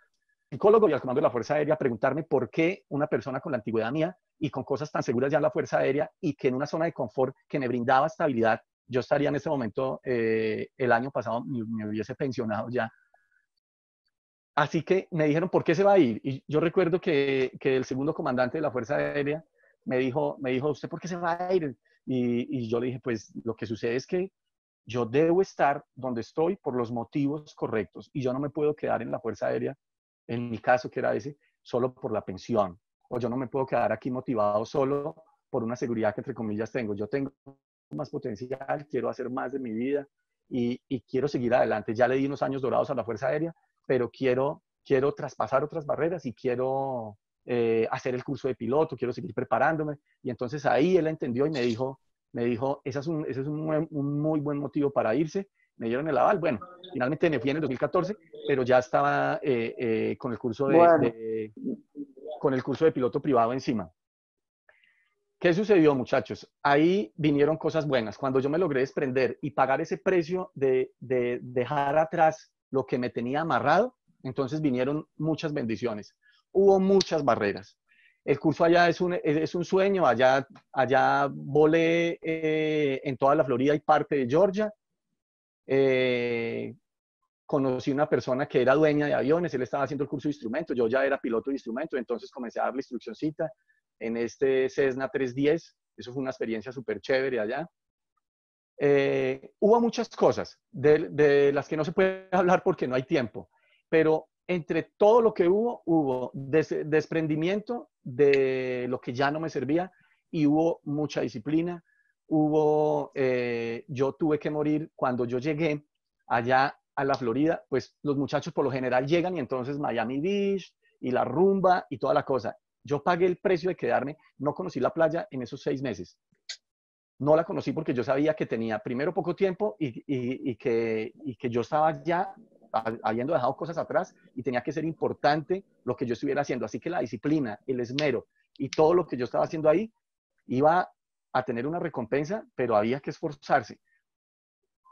psicólogo y al comando de la Fuerza Aérea, a preguntarme por qué una persona con la antigüedad mía y con cosas tan seguras ya en la Fuerza Aérea, y que en una zona de confort que me brindaba estabilidad, yo estaría en este momento, el año pasado me hubiese pensionado ya. Así que me dijeron, ¿por qué se va a ir? Y yo recuerdo que el segundo comandante de la Fuerza Aérea me dijo, ¿usted por qué se va a ir? Y yo le dije, pues lo que sucede es que yo debo estar donde estoy por los motivos correctos, y yo no me puedo quedar en la Fuerza Aérea, en mi caso que era ese, solo por la pensión, o yo no me puedo quedar aquí motivado solo por una seguridad que entre comillas tengo. Yo tengo más potencial, quiero hacer más de mi vida, y quiero seguir adelante. Ya le di unos años dorados a la Fuerza Aérea, pero quiero traspasar otras barreras y quiero hacer el curso de piloto, quiero seguir preparándome. Y entonces ahí él entendió y me dijo, ese es un muy buen motivo para irse. Me dieron el aval. Bueno, finalmente me fui en el 2014, pero ya estaba con el curso Bueno, con el curso de piloto privado encima. ¿Qué sucedió, muchachos? Ahí vinieron cosas buenas. Cuando yo me logré desprender y pagar ese precio de dejar atrás lo que me tenía amarrado, entonces vinieron muchas bendiciones. Hubo muchas barreras. El curso allá es un sueño. Allá volé en toda la Florida y parte de Georgia. Conocí una persona que era dueña de aviones. Él estaba haciendo el curso de instrumento. Yo ya era piloto de instrumento, entonces comencé a darle instruccioncita en este Cessna 310. Eso fue una experiencia súper chévere allá. Hubo muchas cosas de las que no se puede hablar porque no hay tiempo, pero entre todo lo que hubo desprendimiento de lo que ya no me servía y hubo mucha disciplina. Yo tuve que morir cuando yo llegué allá a la Florida, pues los muchachos por lo general llegan y entonces Miami Beach y la rumba y toda la cosa. Yo pagué el precio de quedarme, no conocí la playa en esos 6 meses. No la conocí porque yo sabía que tenía primero poco tiempo y que yo estaba ya habiendo dejado cosas atrás y tenía que ser importante lo que yo estuviera haciendo. Así que la disciplina, el esmero y todo lo que yo estaba haciendo ahí iba a tener una recompensa, pero había que esforzarse.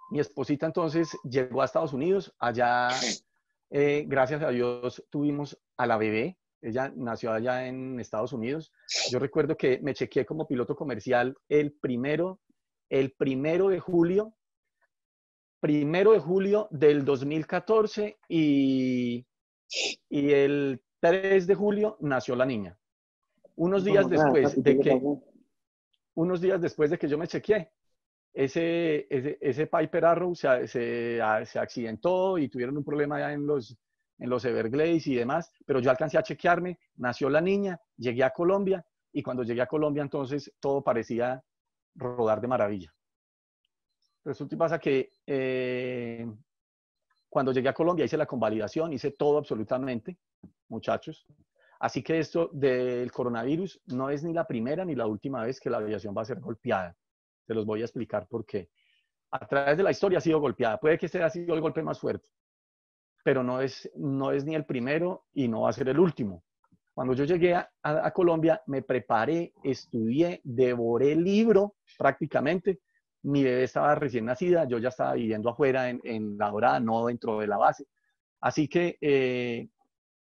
Mi esposita entonces llegó a Estados Unidos. Allá, gracias a Dios, tuvimos a la bebé. Ella nació allá en Estados Unidos. Yo recuerdo que me chequeé como piloto comercial el primero de julio del 2014 y el 3 de julio nació la niña. Unos días después de que yo me chequeé, ese Piper Arrow se accidentó y tuvieron un problema ya en los Everglades y demás, pero yo alcancé a chequearme, nació la niña, llegué a Colombia y cuando llegué a Colombia entonces todo parecía rodar de maravilla. Resulta y pasa que cuando llegué a Colombia hice la convalidación, hice todo absolutamente, muchachos. Así que esto del coronavirus no es ni la primera ni la última vez que la aviación va a ser golpeada. Se los voy a explicar por qué. A través de la historia ha sido golpeada. Puede que este haya sido el golpe más fuerte, pero no es ni el primero y no va a ser el último. Cuando yo llegué a Colombia, me preparé, estudié, devoré el libro prácticamente. Mi bebé estaba recién nacida, yo ya estaba viviendo afuera en La Dorada, no dentro de la base. Así que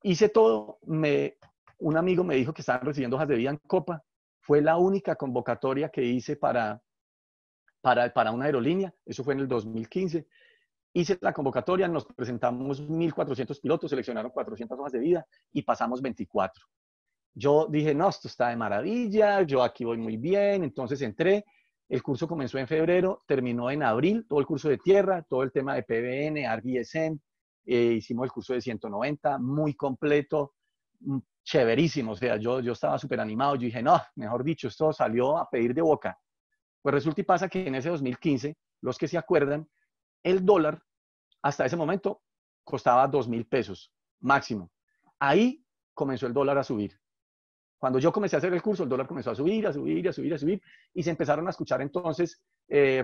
hice todo. Un amigo me dijo que estaban recibiendo hojas de vida en Copa. Fue la única convocatoria que hice para una aerolínea. Eso fue en el 2015. Hice la convocatoria, nos presentamos 1.400 pilotos, seleccionaron 400 hojas de vida y pasamos 24. Yo dije, no, esto está de maravilla, yo aquí voy muy bien. Entonces entré. El curso comenzó en febrero, terminó en abril, todo el curso de tierra, todo el tema de PBN, ARC-ISM. Hicimos el curso de 190, muy completo, chéverísimo. O sea, yo estaba súper animado. Yo dije, no, mejor dicho, esto salió a pedir de boca. Pues resulta y pasa que en ese 2015, los que se acuerdan, el dólar hasta ese momento costaba 2.000 pesos máximo. Ahí comenzó el dólar a subir. Cuando yo comencé a hacer el curso, el dólar comenzó a subir, a subir, a subir, a subir, y se empezaron a escuchar entonces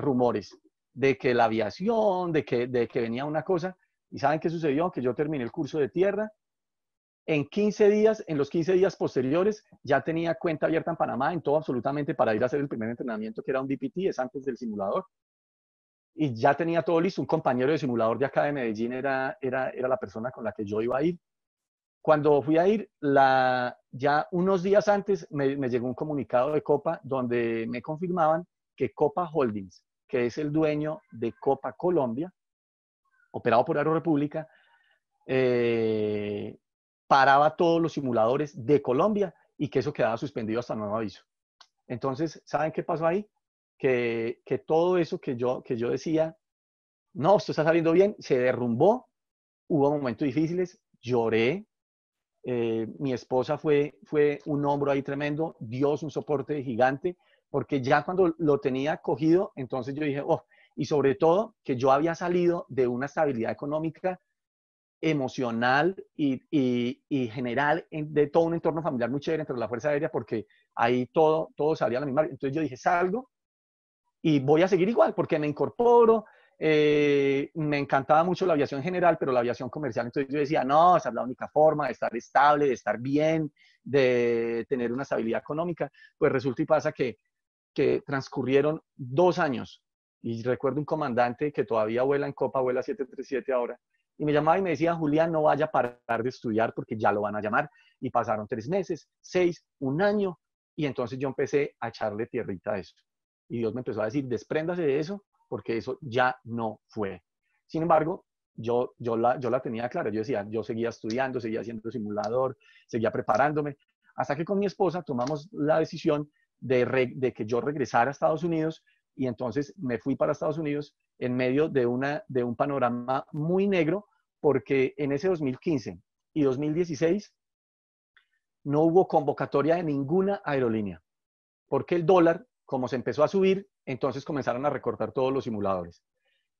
rumores de que la aviación, de que venía una cosa. ¿Y saben qué sucedió? Que yo terminé el curso de tierra. En los 15 días posteriores, ya tenía cuenta abierta en Panamá, en todo absolutamente, para ir a hacer el primer entrenamiento, que era un DPT, es antes del simulador. Y ya tenía todo listo. Un compañero de simulador de acá de Medellín era la persona con la que yo iba a ir. Cuando fui a ir, ya unos días antes me llegó un comunicado de Copa donde me confirmaban que Copa Holdings, que es el dueño de Copa Colombia, operado por Aerorepública, paraba todos los simuladores de Colombia y que eso quedaba suspendido hasta nuevo aviso. Entonces, ¿saben qué pasó ahí? Que todo eso que yo decía, no, esto está saliendo bien, se derrumbó. Hubo momentos difíciles, lloré. Mi esposa fue un hombro ahí tremendo, Dios, un soporte gigante, porque ya cuando lo tenía cogido, entonces yo dije, oh, y sobre todo que yo había salido de una estabilidad económica, emocional y general de todo un entorno familiar muy chévere entre la Fuerza Aérea, porque ahí todo salía a la misma. Entonces yo dije, salgo y voy a seguir igual, porque me incorporo, me encantaba mucho la aviación general, pero la aviación comercial, entonces yo decía, no, esa es la única forma de estar estable, de estar bien, de tener una estabilidad económica. Pues resulta y pasa que transcurrieron 2 años y recuerdo un comandante que todavía vuela en Copa, vuela 737 ahora, y me llamaba y me decía, Julián, no vaya a parar de estudiar porque ya lo van a llamar. Y pasaron 3 meses, 6, un año, y entonces yo empecé a echarle tierrita a eso. Y Dios me empezó a decir, despréndase de eso porque eso ya no fue. Sin embargo, yo la tenía clara. Yo decía, yo seguía estudiando, seguía haciendo simulador, seguía preparándome, hasta que con mi esposa tomamos la decisión de que yo regresara a Estados Unidos, y entonces me fui para Estados Unidos en medio de un panorama muy negro, porque en ese 2015 y 2016 no hubo convocatoria de ninguna aerolínea, porque el dólar, como se empezó a subir, entonces comenzaron a recortar todos los simuladores.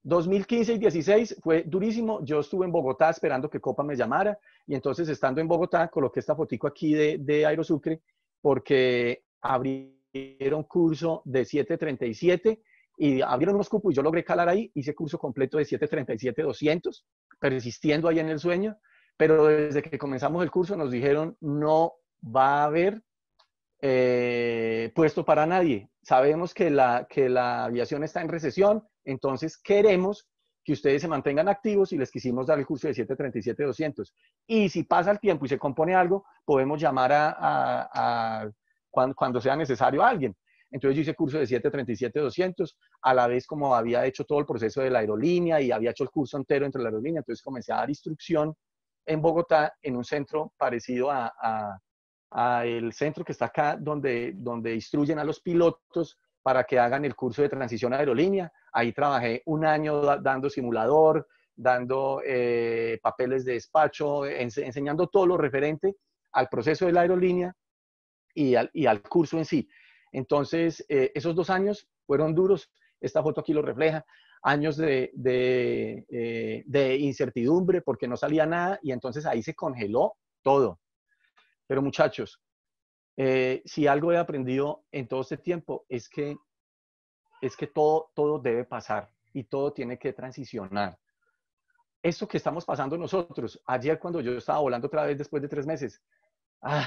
2015 y 16 fue durísimo. Yo estuve en Bogotá esperando que Copa me llamara, y entonces estando en Bogotá coloqué esta fotico aquí de Aerosucre porque abrieron curso de 737 y abrieron unos cupos y yo logré calar ahí, hice curso completo de 737-200, persistiendo ahí en el sueño, pero desde que comenzamos el curso nos dijeron no va a haber puesto para nadie. Sabemos que la aviación está en recesión, entonces queremos que ustedes se mantengan activos y les quisimos dar el curso de 737-200. Y si pasa el tiempo y se compone algo, podemos llamar cuando sea necesario a alguien. Entonces yo hice curso de 737-200, a la vez como había hecho todo el proceso de la aerolínea y había hecho el curso entero entre la aerolínea, entonces comencé a dar instrucción en Bogotá, en un centro parecido a el centro que está acá, donde instruyen a los pilotos para que hagan el curso de transición a aerolínea. Ahí trabajé un año dando simulador, dando papeles de despacho, enseñando todo lo referente al proceso de la aerolínea y al curso en sí. Entonces, esos 2 años fueron duros. Esta foto aquí lo refleja. Años de incertidumbre porque no salía nada, y entonces ahí se congeló todo. Pero muchachos, si algo he aprendido en todo este tiempo es que todo debe pasar y todo tiene que transicionar. Esto que estamos pasando nosotros, ayer cuando yo estaba volando otra vez después de 3 meses,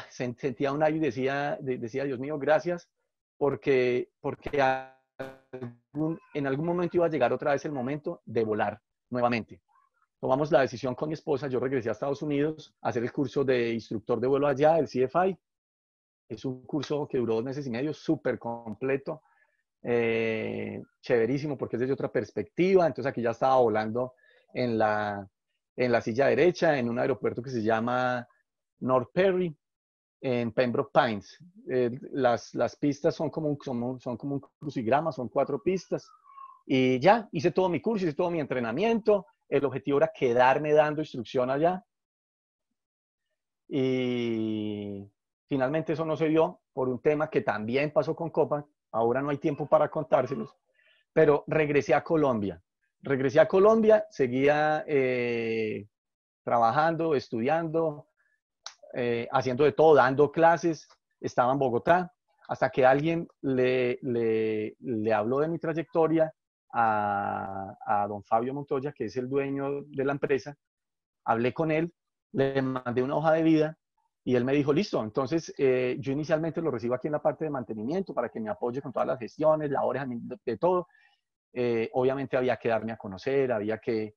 sentía un aire y decía, Dios mío, gracias, porque en algún momento iba a llegar otra vez el momento de volar nuevamente. Tomamos la decisión con mi esposa, yo regresé a Estados Unidos a hacer el curso de instructor de vuelo allá, el CFI. Es un curso que duró 2 meses y medio, súper completo, chéverísimo porque es desde otra perspectiva. Entonces aquí ya estaba volando en la silla derecha en un aeropuerto que se llama North Perry, en Pembroke Pines. Las pistas son como un crucigrama, son 4 pistas. Y ya, hice todo mi curso, hice todo mi entrenamiento. El objetivo era quedarme dando instrucción allá. Y finalmente eso no se dio por un tema que también pasó con Copa. Ahora no hay tiempo para contárselos, pero regresé a Colombia. Regresé a Colombia, seguía trabajando, estudiando, haciendo de todo, dando clases. Estaba en Bogotá, hasta que alguien le habló de mi trayectoria a don Fabio Montoya, que es el dueño de la empresa. Hablé con él, le mandé una hoja de vida y él me dijo, listo. Entonces yo inicialmente lo recibo aquí en la parte de mantenimiento para que me apoye con todas las gestiones, labores de todo. Obviamente había que darme a conocer, había que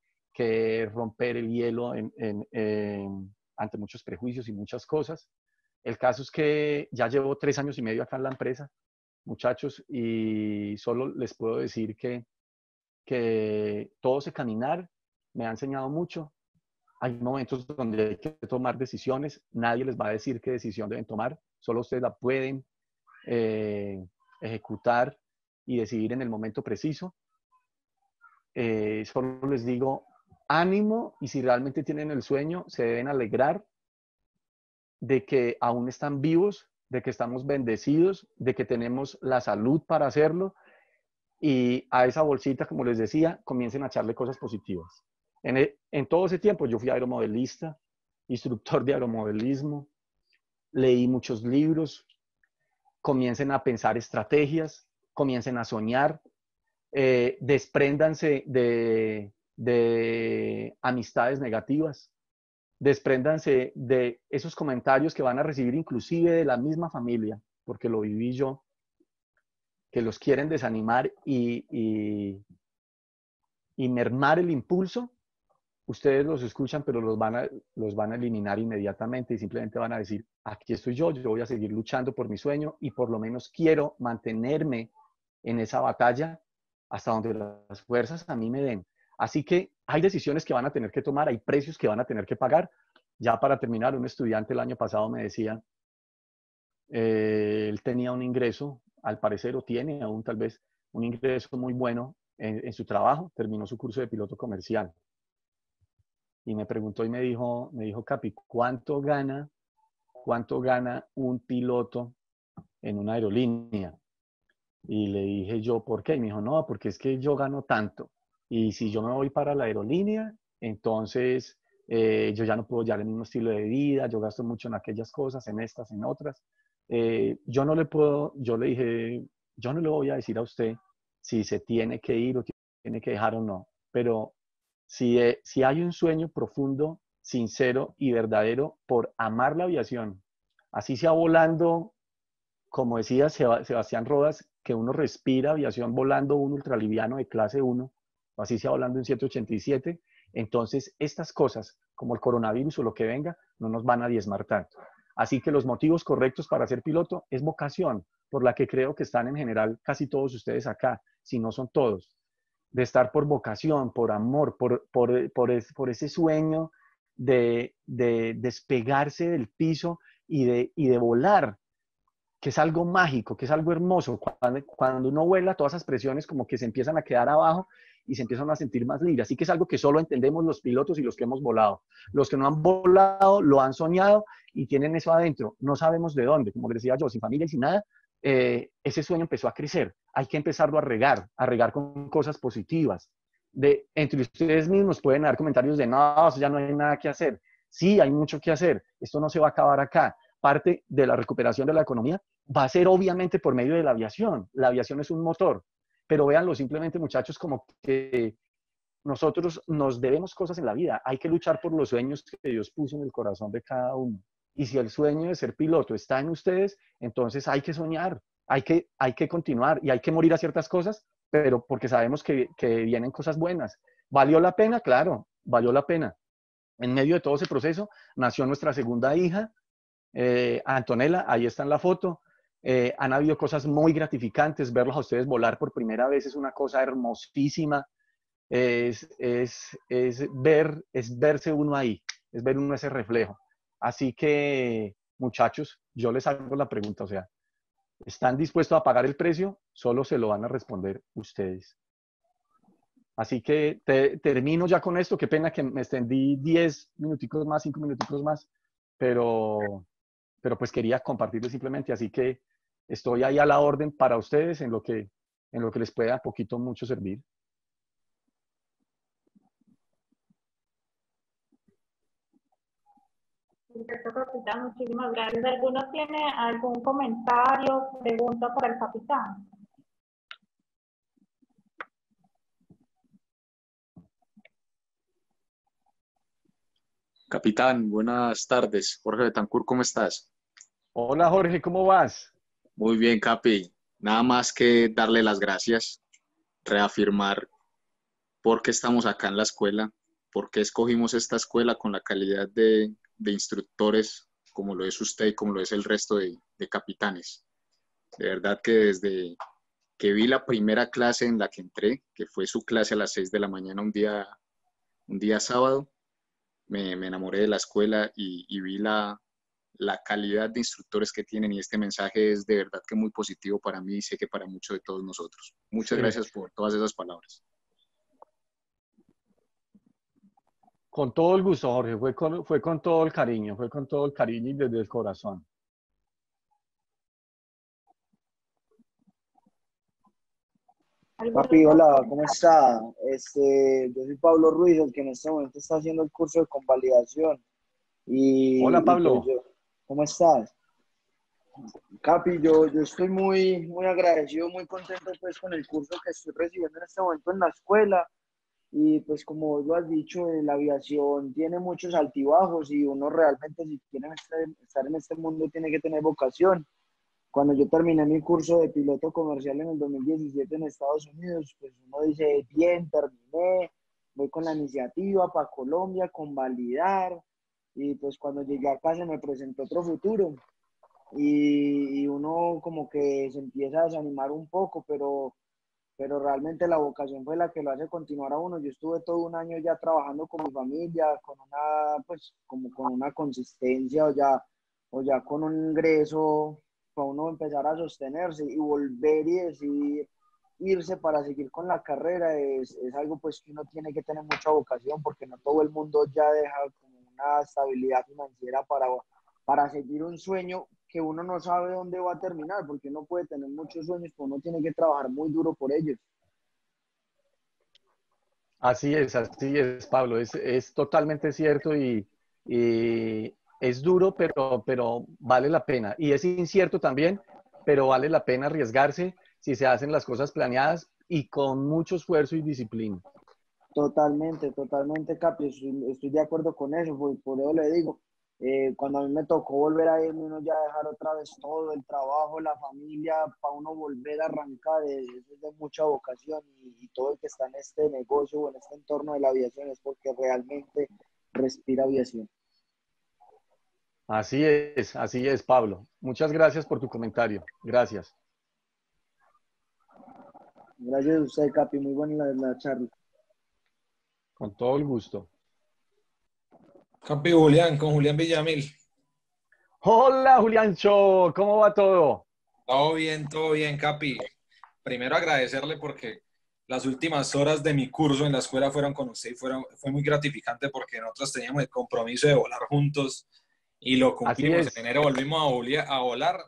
romper el hielo ante muchos prejuicios y muchas cosas. El caso es que ya llevo 3 años y medio acá en la empresa, muchachos, y solo les puedo decir que todo ese caminar me ha enseñado mucho. Hay momentos donde hay que tomar decisiones, nadie les va a decir qué decisión deben tomar, solo ustedes la pueden ejecutar y decidir en el momento preciso. Solo les digo, ánimo, y si realmente tienen el sueño, se deben alegrar de que aún están vivos, de que estamos bendecidos, de que tenemos la salud para hacerlo, y a esa bolsita, como les decía, comiencen a echarle cosas positivas. En todo ese tiempo yo fui aeromodelista, instructor de aeromodelismo, leí muchos libros. Comiencen a pensar estrategias, comiencen a soñar, Despréndanse de amistades negativas, despréndanse de esos comentarios que van a recibir inclusive de la misma familia, porque lo viví yo, que los quieren desanimar y mermar el impulso. Ustedes los escuchan, pero los van a eliminar inmediatamente y simplemente van a decir, aquí estoy yo voy a seguir luchando por mi sueño y por lo menos quiero mantenerme en esa batalla hasta donde las fuerzas a mí me den. Así que hay decisiones que van a tener que tomar, hay precios que van a tener que pagar. Ya para terminar, un estudiante el año pasado me decía, él tenía un ingreso, al parecer, o tiene aún tal vez un ingreso muy bueno en su trabajo, terminó su curso de piloto comercial. Y me preguntó y me dijo, Capi, ¿cuánto gana un piloto en una aerolínea? Y le dije yo, ¿por qué? Y me dijo, no, porque es que yo gano tanto. Y si yo me voy para la aerolínea, entonces yo ya no puedo llevar el mismo estilo de vida, yo gasto mucho en aquellas cosas, en estas, en otras. Yo no le puedo, yo le dije, yo no le voy a decir a usted si se tiene que ir o tiene que dejar o no, pero si hay un sueño profundo, sincero y verdadero por amar la aviación, así sea volando, como decía Sebastián Rodas, que uno respira aviación volando un ultraliviano de clase 1, o así sea volando un 787, entonces estas cosas, como el coronavirus o lo que venga, no nos van a diezmar tanto. Así que los motivos correctos para ser piloto es vocación, por la que creo que están en general casi todos ustedes acá, si no son todos, de estar por vocación, por amor, por ese sueño de despegarse del piso y de volar, que es algo mágico, que es algo hermoso. Cuando uno vuela, todas esas presiones como que se empiezan a quedar abajo y se empiezan a sentir más libres. Así que es algo que solo entendemos los pilotos y los que hemos volado. Los que no han volado, lo han soñado y tienen eso adentro. No sabemos de dónde, como les decía yo, sin familia y sin nada, ese sueño empezó a crecer. Hay que empezarlo a regar con cosas positivas. Entre ustedes mismos pueden dar comentarios de, no, ya no hay nada que hacer. Sí, hay mucho que hacer. Esto no se va a acabar acá. Parte de la recuperación de la economía va a ser obviamente por medio de la aviación. La aviación es un motor, pero véanlo simplemente, muchachos, como que nosotros nos debemos cosas en la vida. Hay que luchar por los sueños que Dios puso en el corazón de cada uno. Y si el sueño de ser piloto está en ustedes, entonces hay que soñar, hay que continuar y hay que morir a ciertas cosas, pero porque sabemos que vienen cosas buenas. ¿Valió la pena? Claro, valió la pena. En medio de todo ese proceso nació nuestra segunda hija, Antonella, ahí está en la foto. Han habido cosas muy gratificantes, verlos a ustedes volar por primera vez es una cosa hermosísima, es verse uno ahí, es ver uno ese reflejo. Así que, muchachos, yo les hago la pregunta, o sea, ¿están dispuestos a pagar el precio? Solo se lo van a responder ustedes. Así que termino ya con esto. Qué pena que me extendí 10 minuticos más, 5 minuticos más, pero pues quería compartirles simplemente. Así que estoy ahí a la orden para ustedes en lo que les pueda poquito mucho servir. Perfecto, capitán, muchísimas gracias. ¿Alguno tiene algún comentario, pregunta para el capitán? Capitán, buenas tardes. Jorge Betancourt, ¿cómo estás? Hola Jorge, ¿cómo vas? Muy bien, Capi. Nada más que darle las gracias, reafirmar por qué estamos acá en la escuela, por qué escogimos esta escuela con la calidad de instructores como lo es usted y como lo es el resto de capitanes. De verdad que desde que vi la primera clase en la que entré, que fue su clase a las 6 de la mañana un día sábado, me enamoré de la escuela y vi la calidad de instructores que tienen y este mensaje es de verdad que muy positivo para mí y sé que para muchos de todos nosotros. Muchas Sí. gracias por todas esas palabras. Con todo el gusto, Jorge, fue con todo el cariño, fue con todo el cariño y desde el corazón. Papi, hola, ¿cómo está? Yo soy Pablo Ruiz, el que en este momento está haciendo el curso de convalidación. Hola Pues Pablo, yo, ¿cómo estás? Capi, yo estoy muy agradecido, muy contento pues con el curso que estoy recibiendo en este momento en la escuela. Y pues como vos lo has dicho, la aviación tiene muchos altibajos y uno realmente si quiere estar en este mundo tiene que tener vocación. Cuando yo terminé mi curso de piloto comercial en el 2017 en Estados Unidos, pues uno dice, bien, terminé, voy con la iniciativa para Colombia, con validar. Y pues cuando llegué acá se me presentó otro futuro y uno como que se empieza a desanimar un poco, pero realmente la vocación fue la que lo hace continuar a uno. Yo estuve todo un año ya trabajando con mi familia, con una, pues, como con una consistencia o ya con un ingreso para uno empezar a sostenerse y volver y decidir irse para seguir con la carrera es algo pues que uno tiene que tener mucha vocación porque no todo el mundo ya deja como una estabilidad financiera para seguir un sueño que uno no sabe dónde va a terminar, porque uno puede tener muchos sueños, pero uno tiene que trabajar muy duro por ellos. Así es, Pablo, es totalmente cierto y es duro, pero vale la pena. Y es incierto también, pero vale la pena arriesgarse si se hacen las cosas planeadas y con mucho esfuerzo y disciplina. Totalmente, Capi, estoy de acuerdo con eso, por eso le digo, cuando a mí me tocó volver a irme, uno ya dejar otra vez todo, el trabajo, la familia, para uno volver a arrancar, eso es de mucha vocación y todo el que está en este negocio o en este entorno de la aviación es porque realmente respira aviación. Así es, Pablo. Muchas gracias por tu comentario. Gracias. Gracias a usted, Capi, muy buena la charla. Con todo el gusto. Capi Julián, con Julián Villamil. Hola, Juliancho, ¿cómo va todo? Todo bien, Capi. Primero agradecerle porque las últimas horas de mi curso en la escuela fueron con usted y fue muy gratificante porque nosotros teníamos el compromiso de volar juntos y lo Así cumplimos. En es. enero volvimos a volar,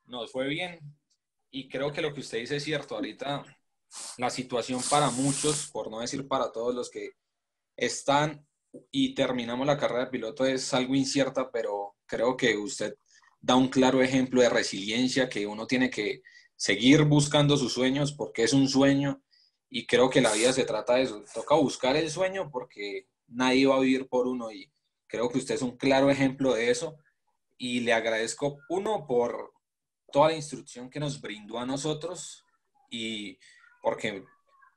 nos fue bien y creo que lo que usted dice es cierto. Ahorita la situación para muchos, por no decir para todos los que están y terminamos la carrera de piloto es algo incierta, pero creo que usted da un claro ejemplo de resiliencia, que uno tiene que seguir buscando sus sueños porque es un sueño y creo que la vida se trata de eso. Toca buscar el sueño porque nadie va a vivir por uno y creo que usted es un claro ejemplo de eso y le agradezco uno por toda la instrucción que nos brindó a nosotros y porque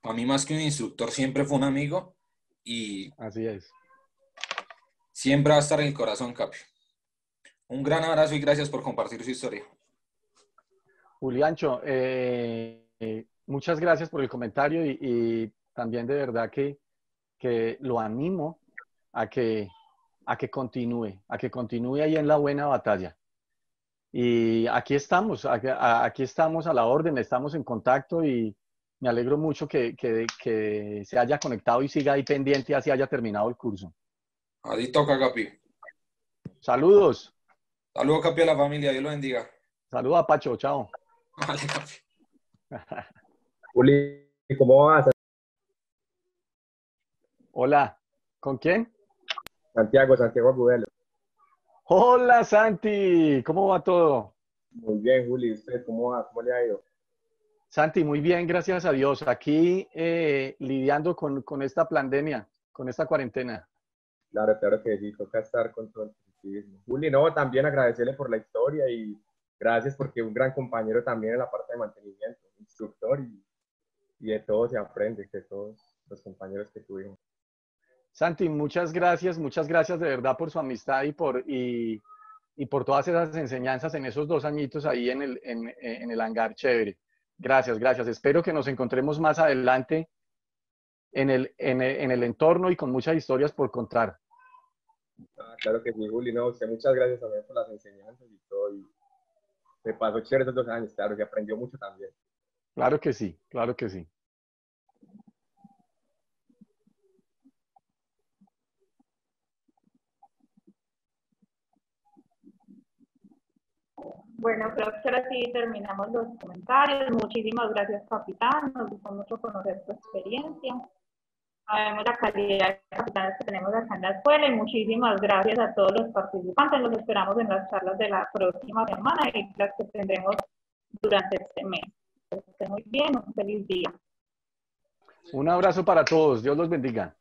a mí más que un instructor siempre fue un amigo y Así es. siempre va a estar en el corazón, Capi. Un gran abrazo y gracias por compartir su historia. Juliancho, muchas gracias por el comentario y también de verdad que lo animo a a que continúe ahí en la buena batalla. Y aquí estamos a la orden, estamos en contacto y me alegro mucho que se haya conectado y siga ahí pendiente y así haya terminado el curso. Ahí toca, Capi. Saludos, Saludos, Capi, a la familia. Dios lo bendiga. saludos a Pacho, chao. Vale, Capi. Juli, ¿cómo vas? Hola, ¿con quién? Santiago Agudelo. Hola Santi, ¿cómo va todo? Muy bien, Juli, ¿usted cómo va? ¿Cómo le ha ido? Santi, muy bien, gracias a Dios. Aquí lidiando con esta pandemia, con esta cuarentena. Claro que sí, toca estar con todo el positivismo. Juli, no, también agradecerle por la historia y gracias porque un gran compañero también en la parte de mantenimiento, instructor y de todo se aprende, de todos los compañeros que tuvimos. Santi, muchas gracias de verdad por su amistad y por todas esas enseñanzas en esos 2 añitos ahí en el hangar chévere. Gracias, gracias. Espero que nos encontremos más adelante en el entorno y con muchas historias por contar. Ah, claro que sí, Juli, no, usted muchas gracias también por las enseñanzas y todo. Y me pasó chévere esos 2 años, claro, y aprendió mucho también. Claro que sí, claro que sí. Bueno, creo que ahora sí terminamos los comentarios. Muchísimas gracias, capitán. Nos gustó mucho conocer tu experiencia. sabemos la calidad de capitanes que tenemos acá en la escuela y muchísimas gracias a todos los participantes. Los esperamos en las charlas de la próxima semana y las que tendremos durante este mes. Que estén muy bien, un feliz día. Un abrazo para todos. Dios los bendiga.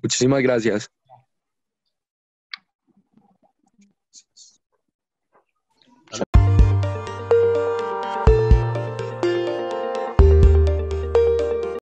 Muchísimas gracias.